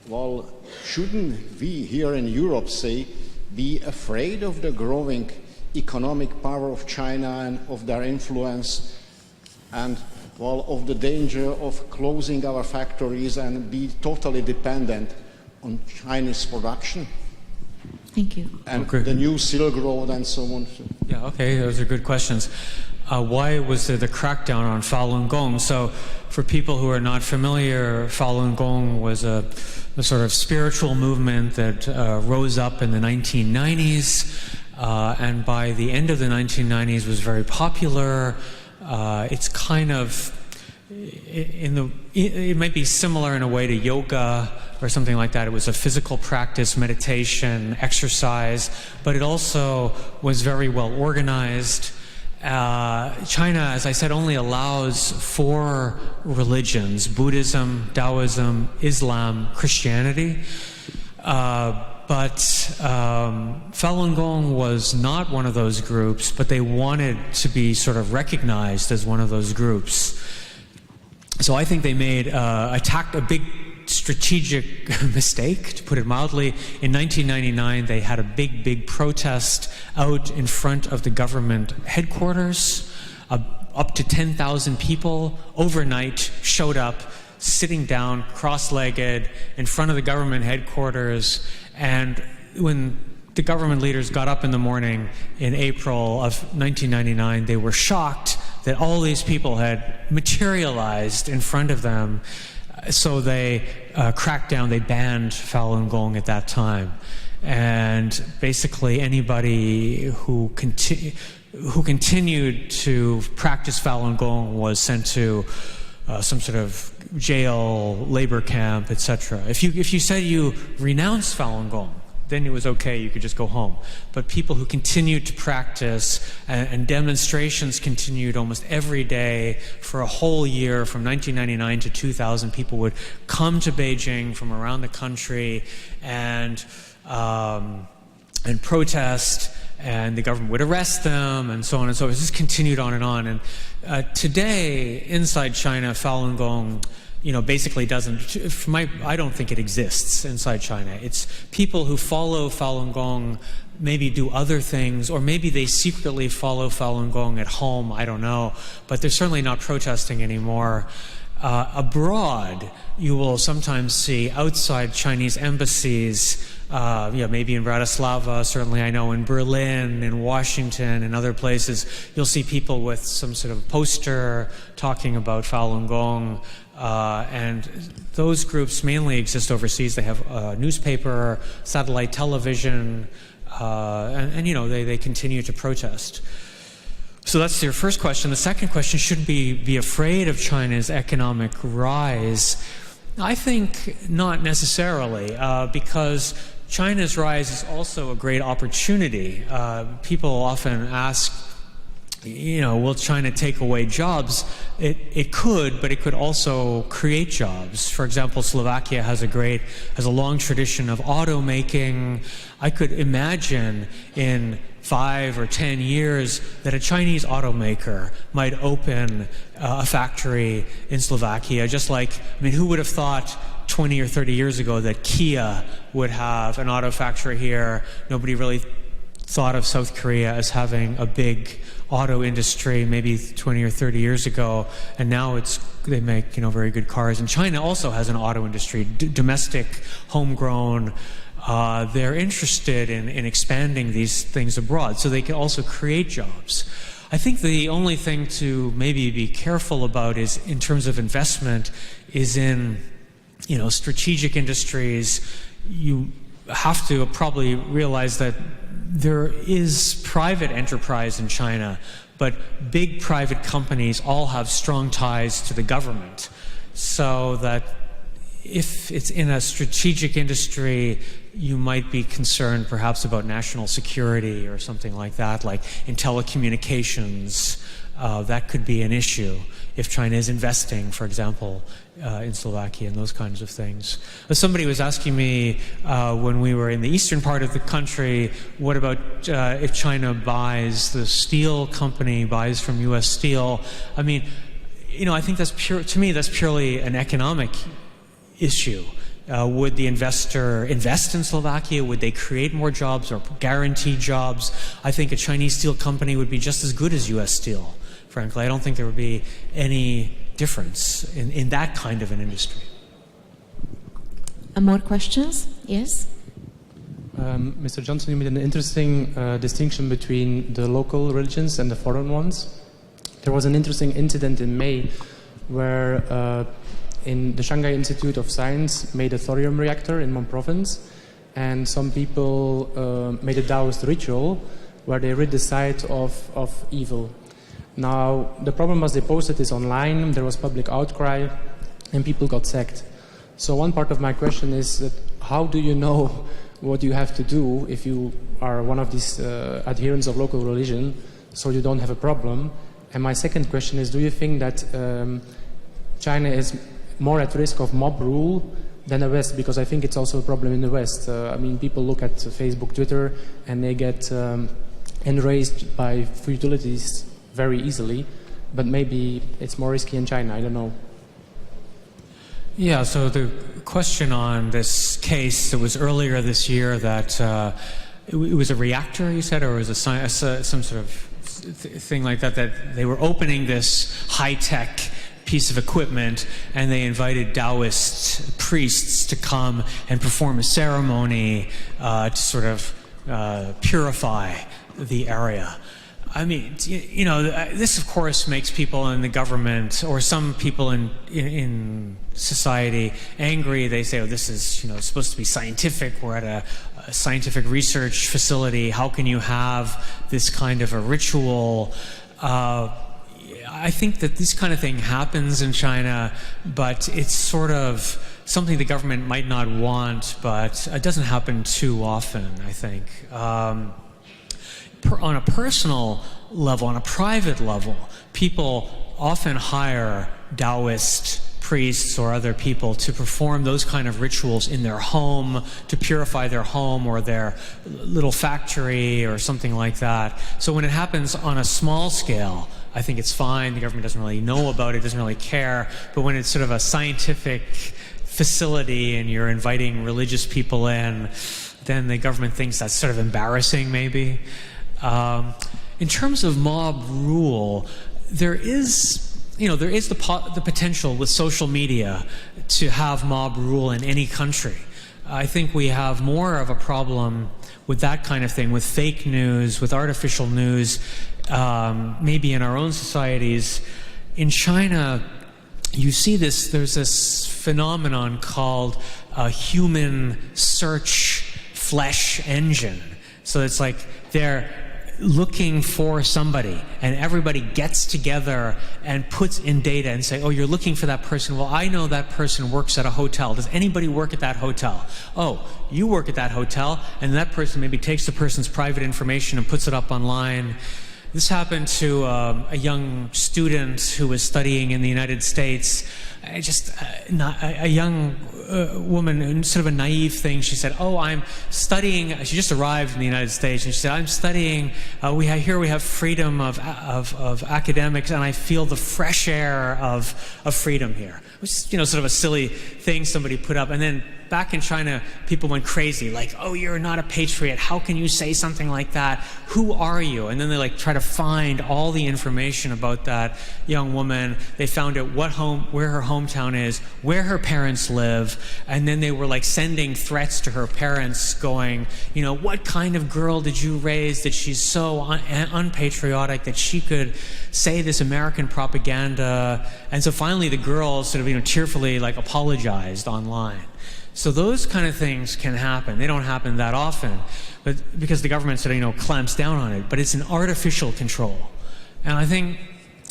Well, shouldn't we here in Europe, say, be afraid of the growing economic power of China and of their influence, and of the danger of closing our factories and be totally dependent on Chinese production? Thank you. And the new Silk Road and so on. Yeah, okay, those are good questions. Why was there the crackdown on Falun Gong? So for people who are not familiar, Falun Gong was a sort of spiritual movement that rose up in the 1990s. And by the end of the 1990s was very popular. It's kind of, it might be similar in a way to yoga or something like that. It was a physical practice, meditation, exercise, but it also was very well organized. China, as I said, only allows 4 religions: Buddhism, Taoism, Islam, Christianity. But Falun Gong was not one of those groups, but they wanted to be sort of recognized as one of those groups. So I think they attacked a big strategic mistake, to put it mildly. In 1999, they had a big protest out in front of the government headquarters. Up to 10,000 people overnight showed up, sitting down, cross-legged, in front of the government headquarters. And when the government leaders got up in the morning in April of 1999, they were shocked that all these people had materialized in front of them. So they cracked down, they banned Falun Gong at that time. And basically anybody who continued to practice Falun Gong was sent to some sort of jail, labor camp, etc. If you said you renounced Falun Gong, then it was okay, you could just go home. But people who continued to practice, and demonstrations continued almost every day for a whole year, from 1999 to 2000, people would come to Beijing from around the country and protest, and the government would arrest them, and so on and so forth. It just continued on and on. And today, inside China, Falun Gong basically I don't think it exists inside China. It's people who follow Falun Gong maybe do other things, or maybe they secretly follow Falun Gong at home, I don't know, but they're certainly not protesting anymore. Abroad, you will sometimes see outside Chinese embassies, maybe in Bratislava, certainly I know in Berlin, in Washington, and other places, you'll see people with some sort of poster talking about Falun Gong, and those groups mainly exist overseas. They have a newspaper, satellite television, and they continue to protest. So that's your first question. The second question, should we be afraid of China's economic rise? I think not necessarily, because China's rise is also a great opportunity. People often ask, will China take away jobs? It could, but it could also create jobs. For example, Slovakia has a long tradition of automaking. I could imagine in 5 or 10 years that a Chinese automaker might open a factory in Slovakia, just like, who would have thought 20 or 30 years ago that Kia would have an auto factory here? Nobody really thought of South Korea as having a big auto industry maybe 20 or 30 years ago, and now they make very good cars. And China also has an auto industry, domestic, homegrown. They're interested in expanding these things abroad, so they can also create jobs. I think the only thing to maybe be careful about is, in terms of investment, is in strategic industries. You have to probably realize that there is private enterprise in China, but big private companies all have strong ties to the government, so that if it's in a strategic industry, you might be concerned perhaps about national security or something like that, like in telecommunications. That could be an issue if China is investing, for example, in Slovakia and those kinds of things. Somebody was asking me when we were in the eastern part of the country, what about if China buys, the steel company buys from U.S. Steel? I think that's purely an economic issue. Would the investor invest in Slovakia? Would they create more jobs or guarantee jobs? I think a Chinese steel company would be just as good as U.S. Steel, frankly. I don't think there would be any difference in that kind of an industry. More questions? Yes? Mr. Johnson, you made an interesting distinction between the local religions and the foreign ones. There was an interesting incident in May where in the Shanghai Institute of Science made a thorium reactor in one province, and some people made a Taoist ritual where they rid the site of evil. Now, the problem was they posted this online, there was public outcry, and people got sacked. So one part of my question is that how do you know what you have to do if you are one of these adherents of local religion, so you don't have a problem? And my second question is, do you think that China is more at risk of mob rule than the West? Because I think it's also a problem in the West. People look at Facebook, Twitter, and they get enraged by futilities very easily, but maybe it's more risky in China, I don't know. Yeah, so the question on this case that was earlier this year, that it was a reactor, you said, or was it some sort of thing like that, that they were opening this high-tech piece of equipment, and they invited Taoist priests to come and perform a ceremony to sort of purify the area. This of course makes people in the government or some people in society angry. They say, this is supposed to be scientific. We're at a scientific research facility. How can you have this kind of a ritual? I think that this kind of thing happens in China, but it's sort of something the government might not want, but it doesn't happen too often, I think. On a personal level, on a private level, people often hire Taoist priests or other people to perform those kind of rituals in their home, to purify their home or their little factory or something like that. So when it happens on a small scale, I think it's fine. The government doesn't really know about it, doesn't really care. But when it's sort of a scientific facility and you're inviting religious people in, then the government thinks that's sort of embarrassing, maybe. In terms of mob rule, there is the potential with social media to have mob rule in any country. I think we have more of a problem with that kind of thing, with fake news, with artificial news, maybe in our own societies. In China, you see this, there's this phenomenon called a human search flesh engine. So it's like they're looking for somebody, and everybody gets together and puts in data and say, oh, you're looking for that person. Well, I know that person works at a hotel. Does anybody work at that hotel? Oh, you work at that hotel, and that person maybe takes the person's private information and puts it up online. This happened to a young student who was studying in the United States. A young woman, sort of a naive thing. She said, oh, I'm studying. She just arrived in the United States, and she said, I'm studying. We have freedom of academics, and I feel the fresh air of freedom here. Which is, sort of a silly thing somebody put up. And then back in China, people went crazy, like, oh, you're not a patriot. How can you say something like that? Who are you? And then they try to find all the information about that young woman. They found out where her hometown is, where her parents live, and then they were sending threats to her parents, going, what kind of girl did you raise that she's so unpatriotic that she could say this American propaganda? And so finally the girl sort of tearfully apologized online. So those kind of things can happen. They don't happen that often, but because the government sort of clamps down on it. But it's an artificial control, and I think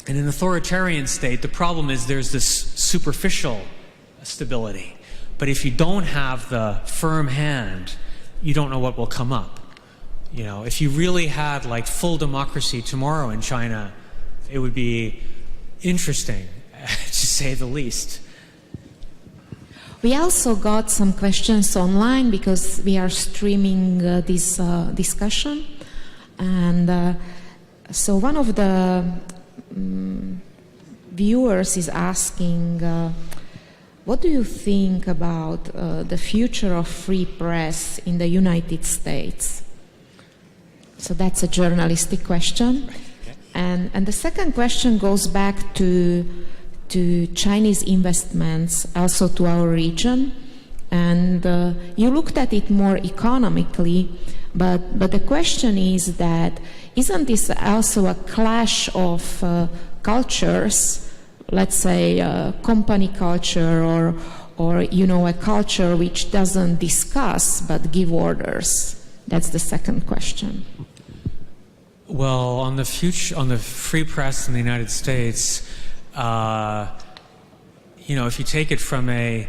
in an authoritarian state, the problem is there's this superficial stability. But if you don't have the firm hand, you don't know what will come up. If you really had full democracy tomorrow in China, it would be interesting, to say the least. We also got some questions online because we are streaming this discussion. And so one of the viewers is asking, what do you think about the future of free press in the United States? So that's a journalistic question. And the second question goes back to Chinese investments, also to our region. And you looked at it more economically, but the question is that, isn't this also a clash of cultures, let's say company culture or a culture which doesn't discuss but give orders? That's the second question. Well, on the free press in the United States, if you take it from a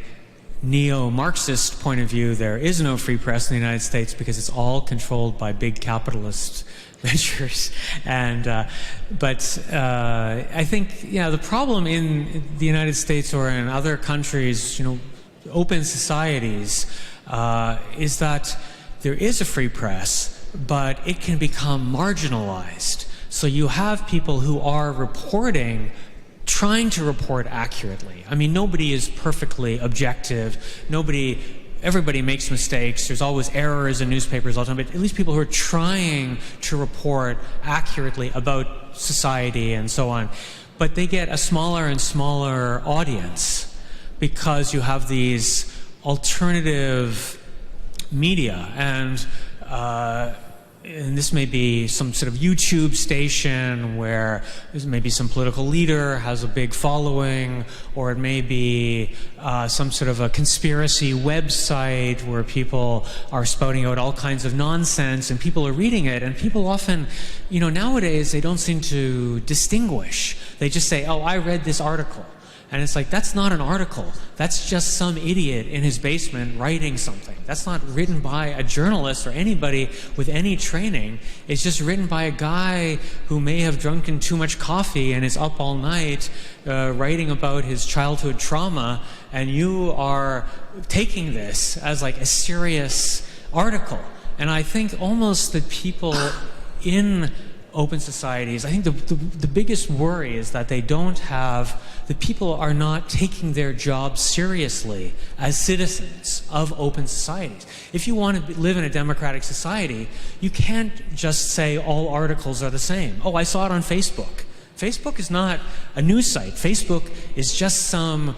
neo-Marxist point of view, there is no free press in the United States because it's all controlled by big capitalist ventures. But I think, the problem in the United States or in other countries, open societies, is that there is a free press, but it can become marginalized. So you have people who are trying to report accurately. I mean, nobody is perfectly objective. Everybody makes mistakes. There's always errors in newspapers all the time, but at least people who are trying to report accurately about society and so on. But they get a smaller and smaller audience because you have these alternative media, and this may be some sort of YouTube station where there's maybe some political leader has a big following, or it may be some sort of a conspiracy website where people are spouting out all kinds of nonsense and people are reading it, and people often, nowadays they don't seem to distinguish. They just say, oh, I read this article. And it's that's not an article. That's just some idiot in his basement writing something. That's not written by a journalist or anybody with any training. It's just written by a guy who may have drunken too much coffee and is up all night writing about his childhood trauma, and you are taking this as a serious article. And I think almost that people in open societies, I think the biggest worry is that the people are not taking their jobs seriously as citizens of open societies. If you want to live in a democratic society, you can't just say all articles are the same. Oh, I saw it on Facebook. Facebook is not a news site. Facebook is just some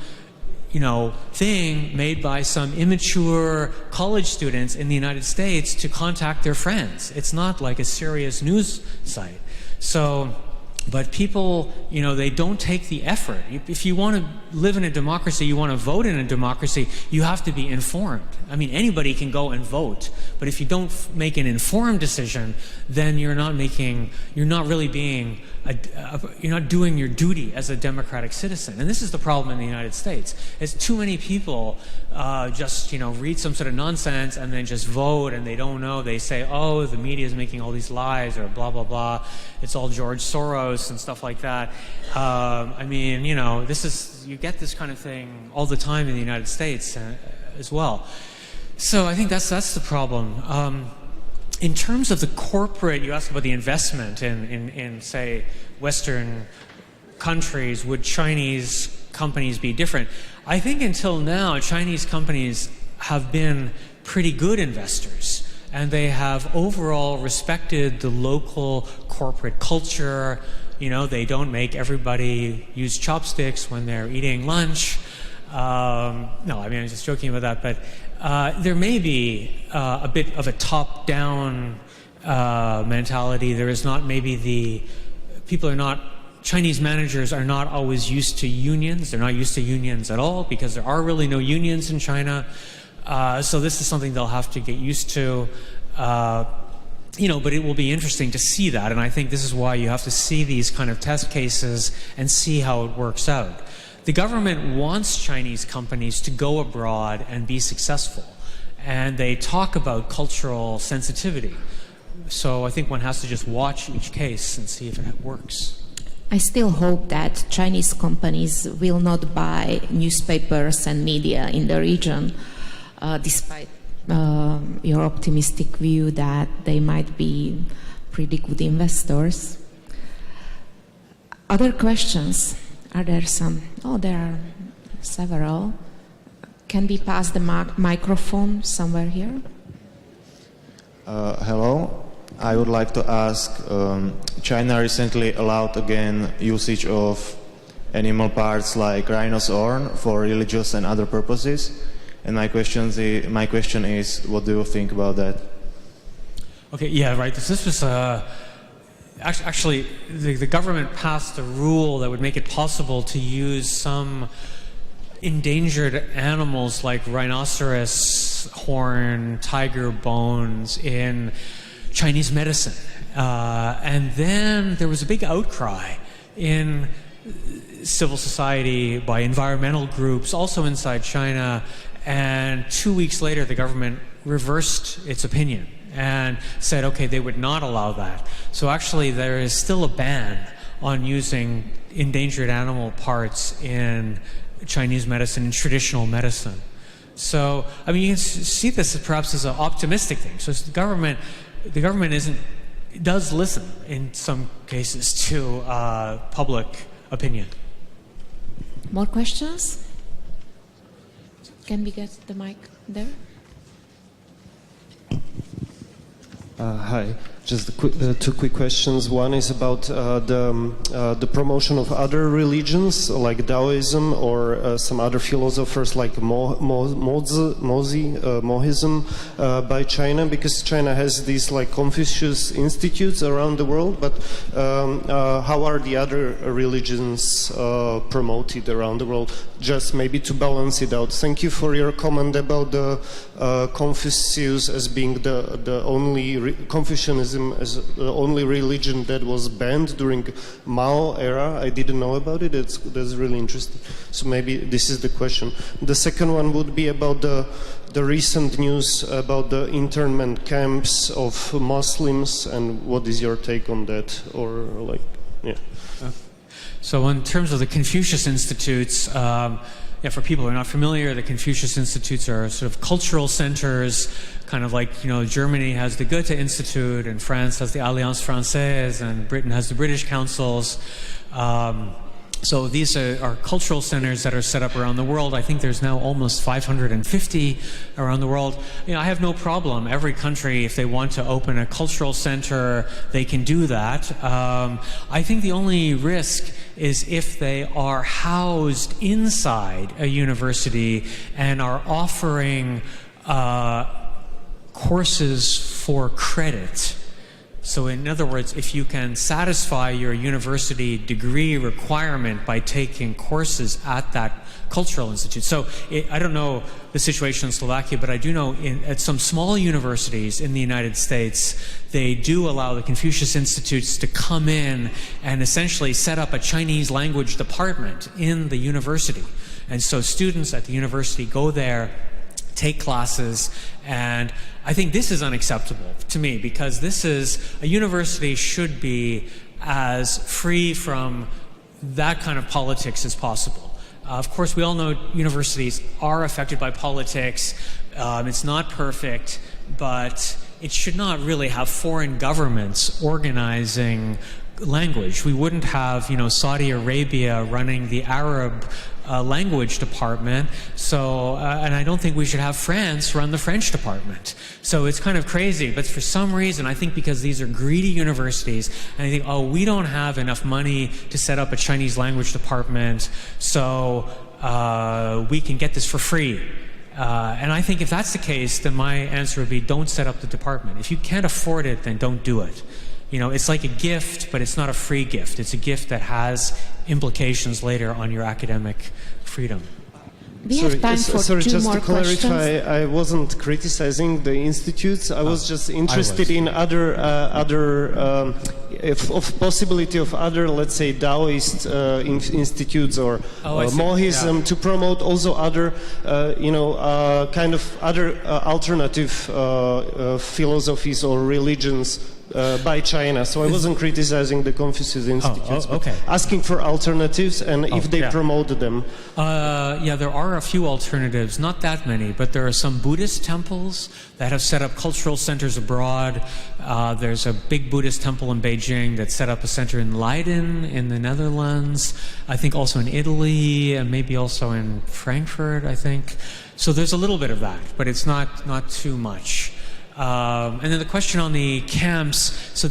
thing made by some immature college students in the United States to contact their friends. It's not like a serious news site. So, but people, they don't take the effort. If you want to live in a democracy, you want to vote in a democracy, you have to be informed. I mean, anybody can go and vote, but if you don't make an informed decision, then you're not doing your duty as a democratic citizen. And this is the problem in the United States. It's too many people just read some sort of nonsense and then just vote, and they don't know. They say, oh, the media is making all these lies, or blah, blah, blah. It's all George Soros and stuff like that. You get this kind of thing all the time in the United States as well. So I think that's the problem. In terms of the corporate, you asked about the investment in say, Western countries. Would Chinese companies be different? I think until now, Chinese companies have been pretty good investors, and they have overall respected the local corporate culture. They don't make everybody use chopsticks when they're eating lunch. I'm just joking about that, but there may be a bit of a top-down mentality. There is not Chinese managers are not always used to unions. They're not used to unions at all, because there are really no unions in China. So this is something they'll have to get used to. But it will be interesting to see that, and I think this is why you have to see these kind of test cases and see how it works out. The government wants Chinese companies to go abroad and be successful, and they talk about cultural sensitivity. So I think one has to just watch each case and see if it works. I still hope that Chinese companies will not buy newspapers and media in the region, despite your optimistic view that they might be pretty good investors. Other questions? Are there some? Oh, there are several. Can we pass the microphone somewhere here? Hello. I would like to ask, China recently allowed again usage of animal parts like rhino's horn for religious and other purposes. And my question is, what do you think about that? Okay, yeah, right. This was actually the government passed a rule that would make it possible to use some endangered animals like rhinoceros horn, tiger bones in Chinese medicine. And then there was a big outcry in civil society by environmental groups, also inside China. And 2 weeks later, the government reversed its opinion and said, okay, they would not allow that. So actually, there is still a ban on using endangered animal parts in Chinese medicine, in traditional medicine. So, I mean, you can see this perhaps as an optimistic thing. So the government does listen in some cases to public opinion. More questions? Can we get the mic there? Hi, just two quick questions. One is about the promotion of other religions like Taoism or some other philosophers like Mohism by China, because China has these like Confucius institutes around the world, but how are the other religions promoted around the world? Just maybe to balance it out. Thank you for your comment about the Confucius as being the only Confucianism as the only religion that was banned during Mao era. I didn't know about it. That's really interesting. So maybe this is the question. The second one would be about the recent news about the internment camps of Muslims, and what is your take on that? Or like, yeah. So in terms of the Confucius Institutes, for people who are not familiar, the Confucius Institutes are sort of cultural centers, kind of like, Germany has the Goethe Institute, and France has the Alliance Française, and Britain has the British Councils. So these are cultural centers that are set up around the world. I think there's now almost 550 around the world. I have no problem. Every country, if they want to open a cultural center, they can do that. I think the only risk is if they are housed inside a university and are offering courses for credit. So in other words, if you can satisfy your university degree requirement by taking courses at that cultural institute. So I don't know the situation in Slovakia, but I do know at some small universities in the United States, they do allow the Confucius Institutes to come in and essentially set up a Chinese language department in the university. And so students at the university go there, take classes, and I think this is unacceptable to me, because a university should be as free from that kind of politics as possible. Of course, we all know universities are affected by politics. It's not perfect, but it should not really have foreign governments organizing language. We wouldn't have, Saudi Arabia running the Arab language department. So, and I don't think we should have France run the French department. So it's kind of crazy. But for some reason, I think because these are greedy universities, and I think, we don't have enough money to set up a Chinese language department, so we can get this for free. And I think if that's the case, then my answer would be, don't set up the department. If you can't afford it, then don't do it. It's like a gift, but it's not a free gift. It's a gift that has implications later on your academic freedom. We have time for sorry, two just more to clarify, questions. I wasn't criticizing the institutes. I was just interested in other possibility of other, let's say, Taoist institutes or Mohism, to promote also other, kind of other alternative philosophies or religions by China. So I wasn't criticizing the Confucius Institutes, but asking for alternatives and if they promote them. There are a few alternatives, not that many, but there are some Buddhist temples that have set up cultural centers abroad. There's a big Buddhist temple in Beijing that set up a center in Leiden in the Netherlands, I think also in Italy, and maybe also in Frankfurt, I think. So there's a little bit of that, but it's not too much. And then the question on the camps, so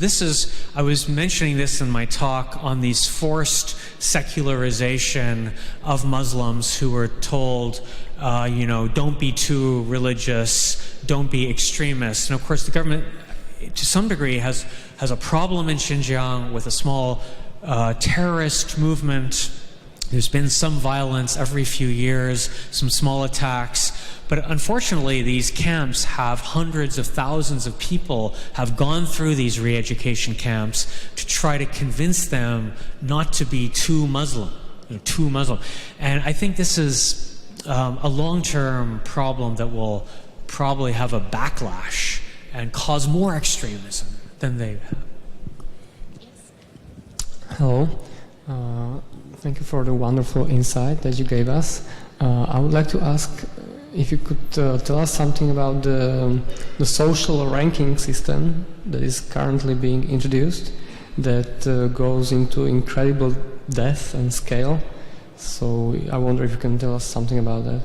I was mentioning this in my talk on these forced secularization of Muslims who were told, don't be too religious, don't be extremist. And of course the government, to some degree, has a problem in Xinjiang with a small terrorist movement. There's been some violence every few years, some small attacks. But unfortunately, these camps have hundreds of thousands of people have gone through these re-education camps to try to convince them not to be too Muslim, And I think this is a long-term problem that will probably have a backlash and cause more extremism than they have. Hello. Thank you for the wonderful insight that you gave us. I would like to ask if you could tell us something about the social ranking system that is currently being introduced that goes into incredible depth and scale. So I wonder if you can tell us something about that.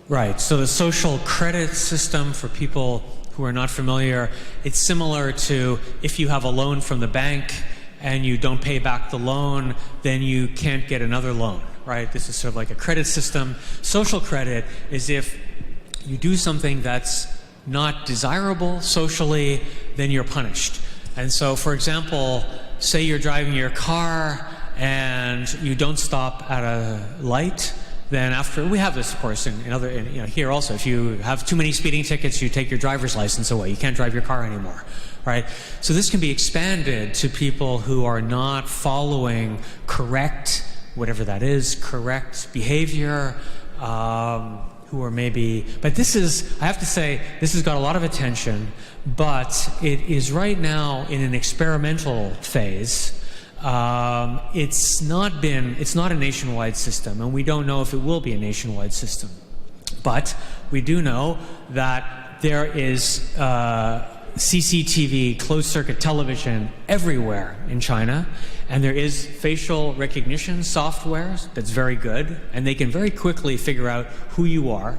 Right. So the social credit system, for people who are not familiar, it's similar to if you have a loan from the bank and you don't pay back the loan, then you can't get another loan. Right? This is sort of like a credit system. Social credit is if you do something that's not desirable socially, then you're punished. And so, for example, say you're driving your car and you don't stop at a light, then after, we have this of course here also, if you have too many speeding tickets, you take your driver's license away. You can't drive your car anymore. Right? So this can be expanded to people who are not following correct, whatever that is, correct behavior, who are maybe, but this is, I have to say, this has got a lot of attention, but it is right now in an experimental phase. It's not a nationwide system, and we don't know if it will be a nationwide system. But we do know that there is CCTV, closed-circuit television, everywhere in China, and there is facial recognition software that's very good, and they can very quickly figure out who you are.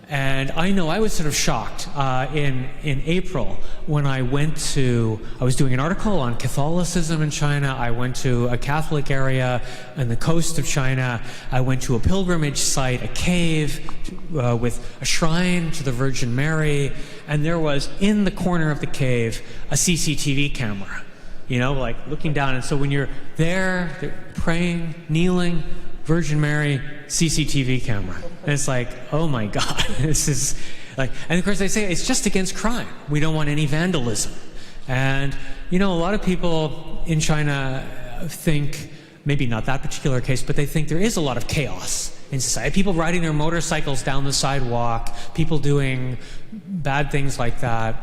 And I know I was sort of shocked in April when I was doing an article on Catholicism in China. I went to a Catholic area on the coast of China. I went to a pilgrimage site, a cave with a shrine to the Virgin Mary, and there was in the corner of the cave a CCTV camera, like looking down. And so when you're there praying, kneeling, Virgin Mary, CCTV camera. And it's like, oh my God, this is like, and of course they say it's just against crime. We don't want any vandalism. And, a lot of people in China think, maybe not that particular case, but they think there is a lot of chaos in society. People riding their motorcycles down the sidewalk, people doing bad things like that.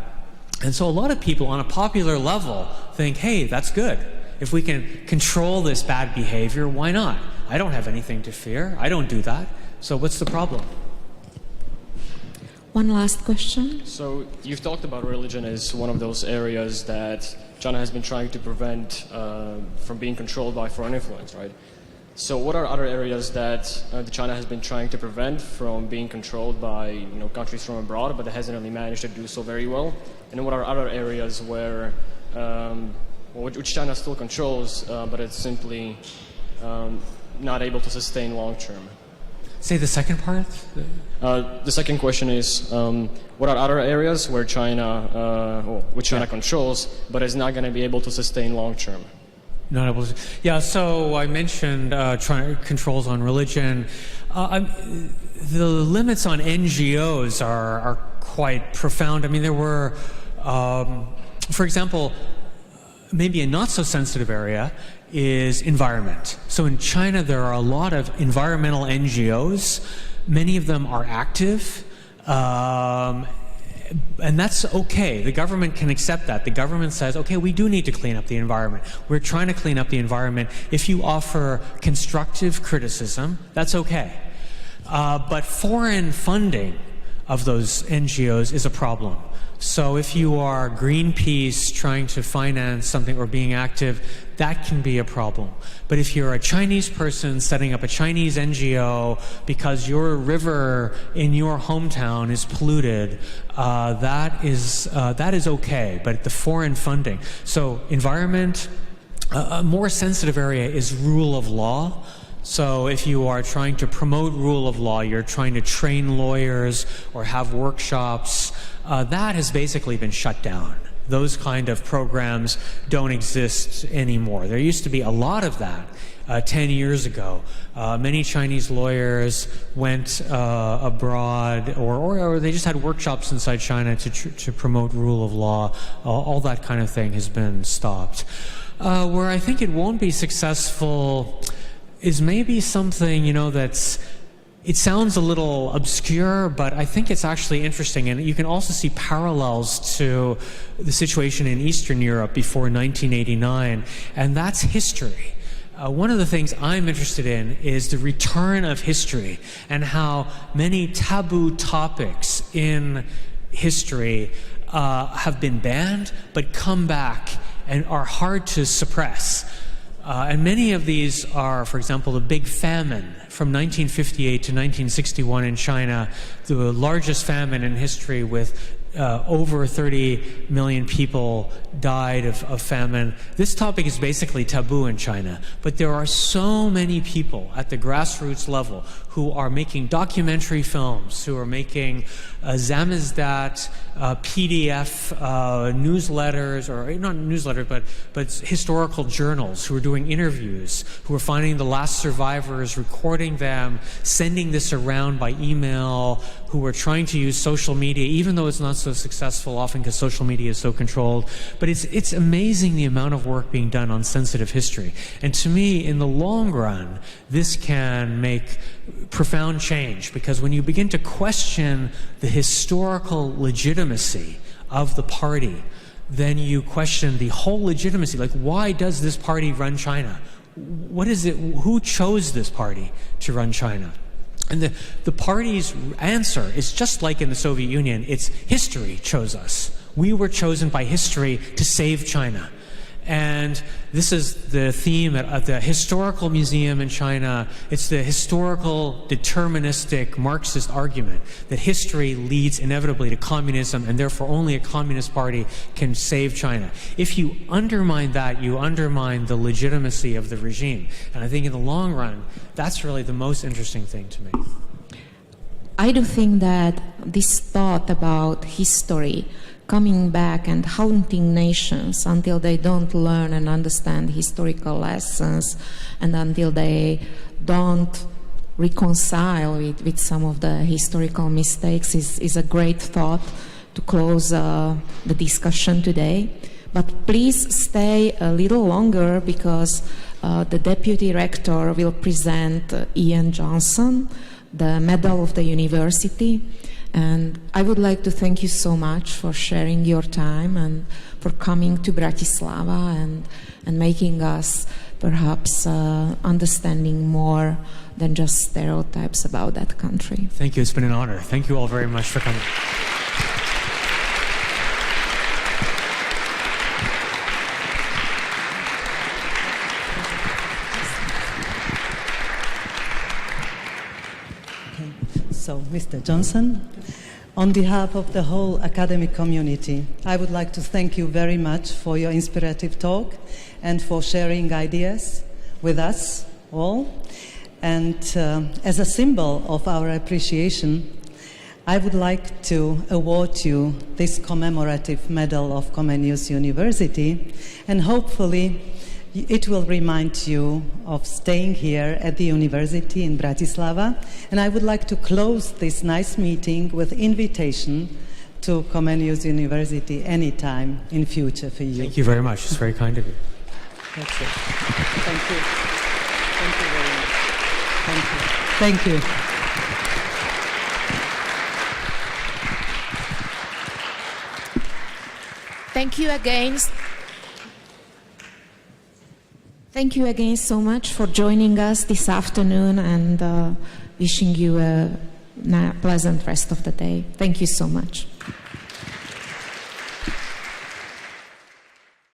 And so a lot of people on a popular level think, hey, that's good. If we can control this bad behavior, why not? I don't have anything to fear. I don't do that. So what's the problem? One last question. So you've talked about religion as one of those areas that China has been trying to prevent from being controlled by foreign influence, right? So what are other areas that China has been trying to prevent from being controlled by countries from abroad, but it hasn't really managed to do so very well? And then what are other areas where which China still controls, but it's simply not able to sustain long term? Say the second part? The second question is, what are other areas where China controls, but is not going to be able to sustain long term? Not able to. Yeah, so I mentioned controls on religion. The limits on NGOs are quite profound. I mean, there were, for example, maybe a not so sensitive area is environment. So in China, there are a lot of environmental NGOs. Many of them are active, and that's okay. The government can accept that. The government says, okay, we do need to clean up the environment. We're trying to clean up the environment. If you offer constructive criticism, that's okay. But foreign funding of those NGOs is a problem. So if you are Greenpeace trying to finance something or being active, that can be a problem. But if you're a Chinese person setting up a Chinese NGO because your river in your hometown is polluted, that is okay. But the foreign funding. So environment, a more sensitive area is rule of law. So if you are trying to promote rule of law, you're trying to train lawyers or have workshops, that has basically been shut down. Those kind of programs don't exist anymore. There used to be a lot of that 10 years ago. Many Chinese lawyers went abroad or they just had workshops inside China to promote rule of law. All that kind of thing has been stopped. Where I think it won't be successful is maybe something, it sounds a little obscure, but I think it's actually interesting. And you can also see parallels to the situation in Eastern Europe before 1989, and that's history. One of the things I'm interested in is the return of history and how many taboo topics in history have been banned but come back and are hard to suppress. And many of these are, for example, the big famine from 1958 to 1961 in China, the largest famine in history with over 30 million people died of famine. This topic is basically taboo in China, but there are so many people at the grassroots level who are making documentary films, who are making Samizdat, PDF newsletters, or not newsletters, but historical journals, who are doing interviews, who are finding the last survivors, recording them, sending this around by email, who are trying to use social media, even though it's not so successful often because social media is so controlled. But it's amazing the amount of work being done on sensitive history. And to me, in the long run, this can make profound change, because when you begin to question the historical legitimacy of the party, then you question the whole legitimacy. Like, why does this party run China? What is it? Who chose this party to run China? And the party's answer is just like in the Soviet Union. It's history chose us. We were chosen by history to save China. And this is the theme at the Historical Museum in China. It's the historical, deterministic, Marxist argument that history leads inevitably to communism, and therefore only a communist party can save China. If you undermine that, you undermine the legitimacy of the regime. And I think in the long run, that's really the most interesting thing to me. I do think that this thought about history coming back and haunting nations until they don't learn and understand historical lessons and until they don't reconcile with some of the historical mistakes is a great thought to close the discussion today. But please stay a little longer because the Deputy Rector will present Ian Johnson, the Medal of the University. And I would like to thank you so much for sharing your time and for coming to Bratislava and making us perhaps understanding more than just stereotypes about that country. Thank you. It's been an honor. Thank you all very much for coming. So, Mr. Johnson, on behalf of the whole academic community, I would like to thank you very much for your inspirative talk and for sharing ideas with us all. And as a symbol of our appreciation, I would like to award you this commemorative medal of Comenius University, and hopefully it will remind you of staying here at the university in Bratislava. And I would like to close this nice meeting with invitation to Comenius University anytime in future for you. Thank you very much. It's very kind of you. That's it. Thank you. Thank you very much. Thank you. Thank you. Thank you again. Thank you again so much for joining us this afternoon and wishing you a pleasant rest of the day. Thank you so much.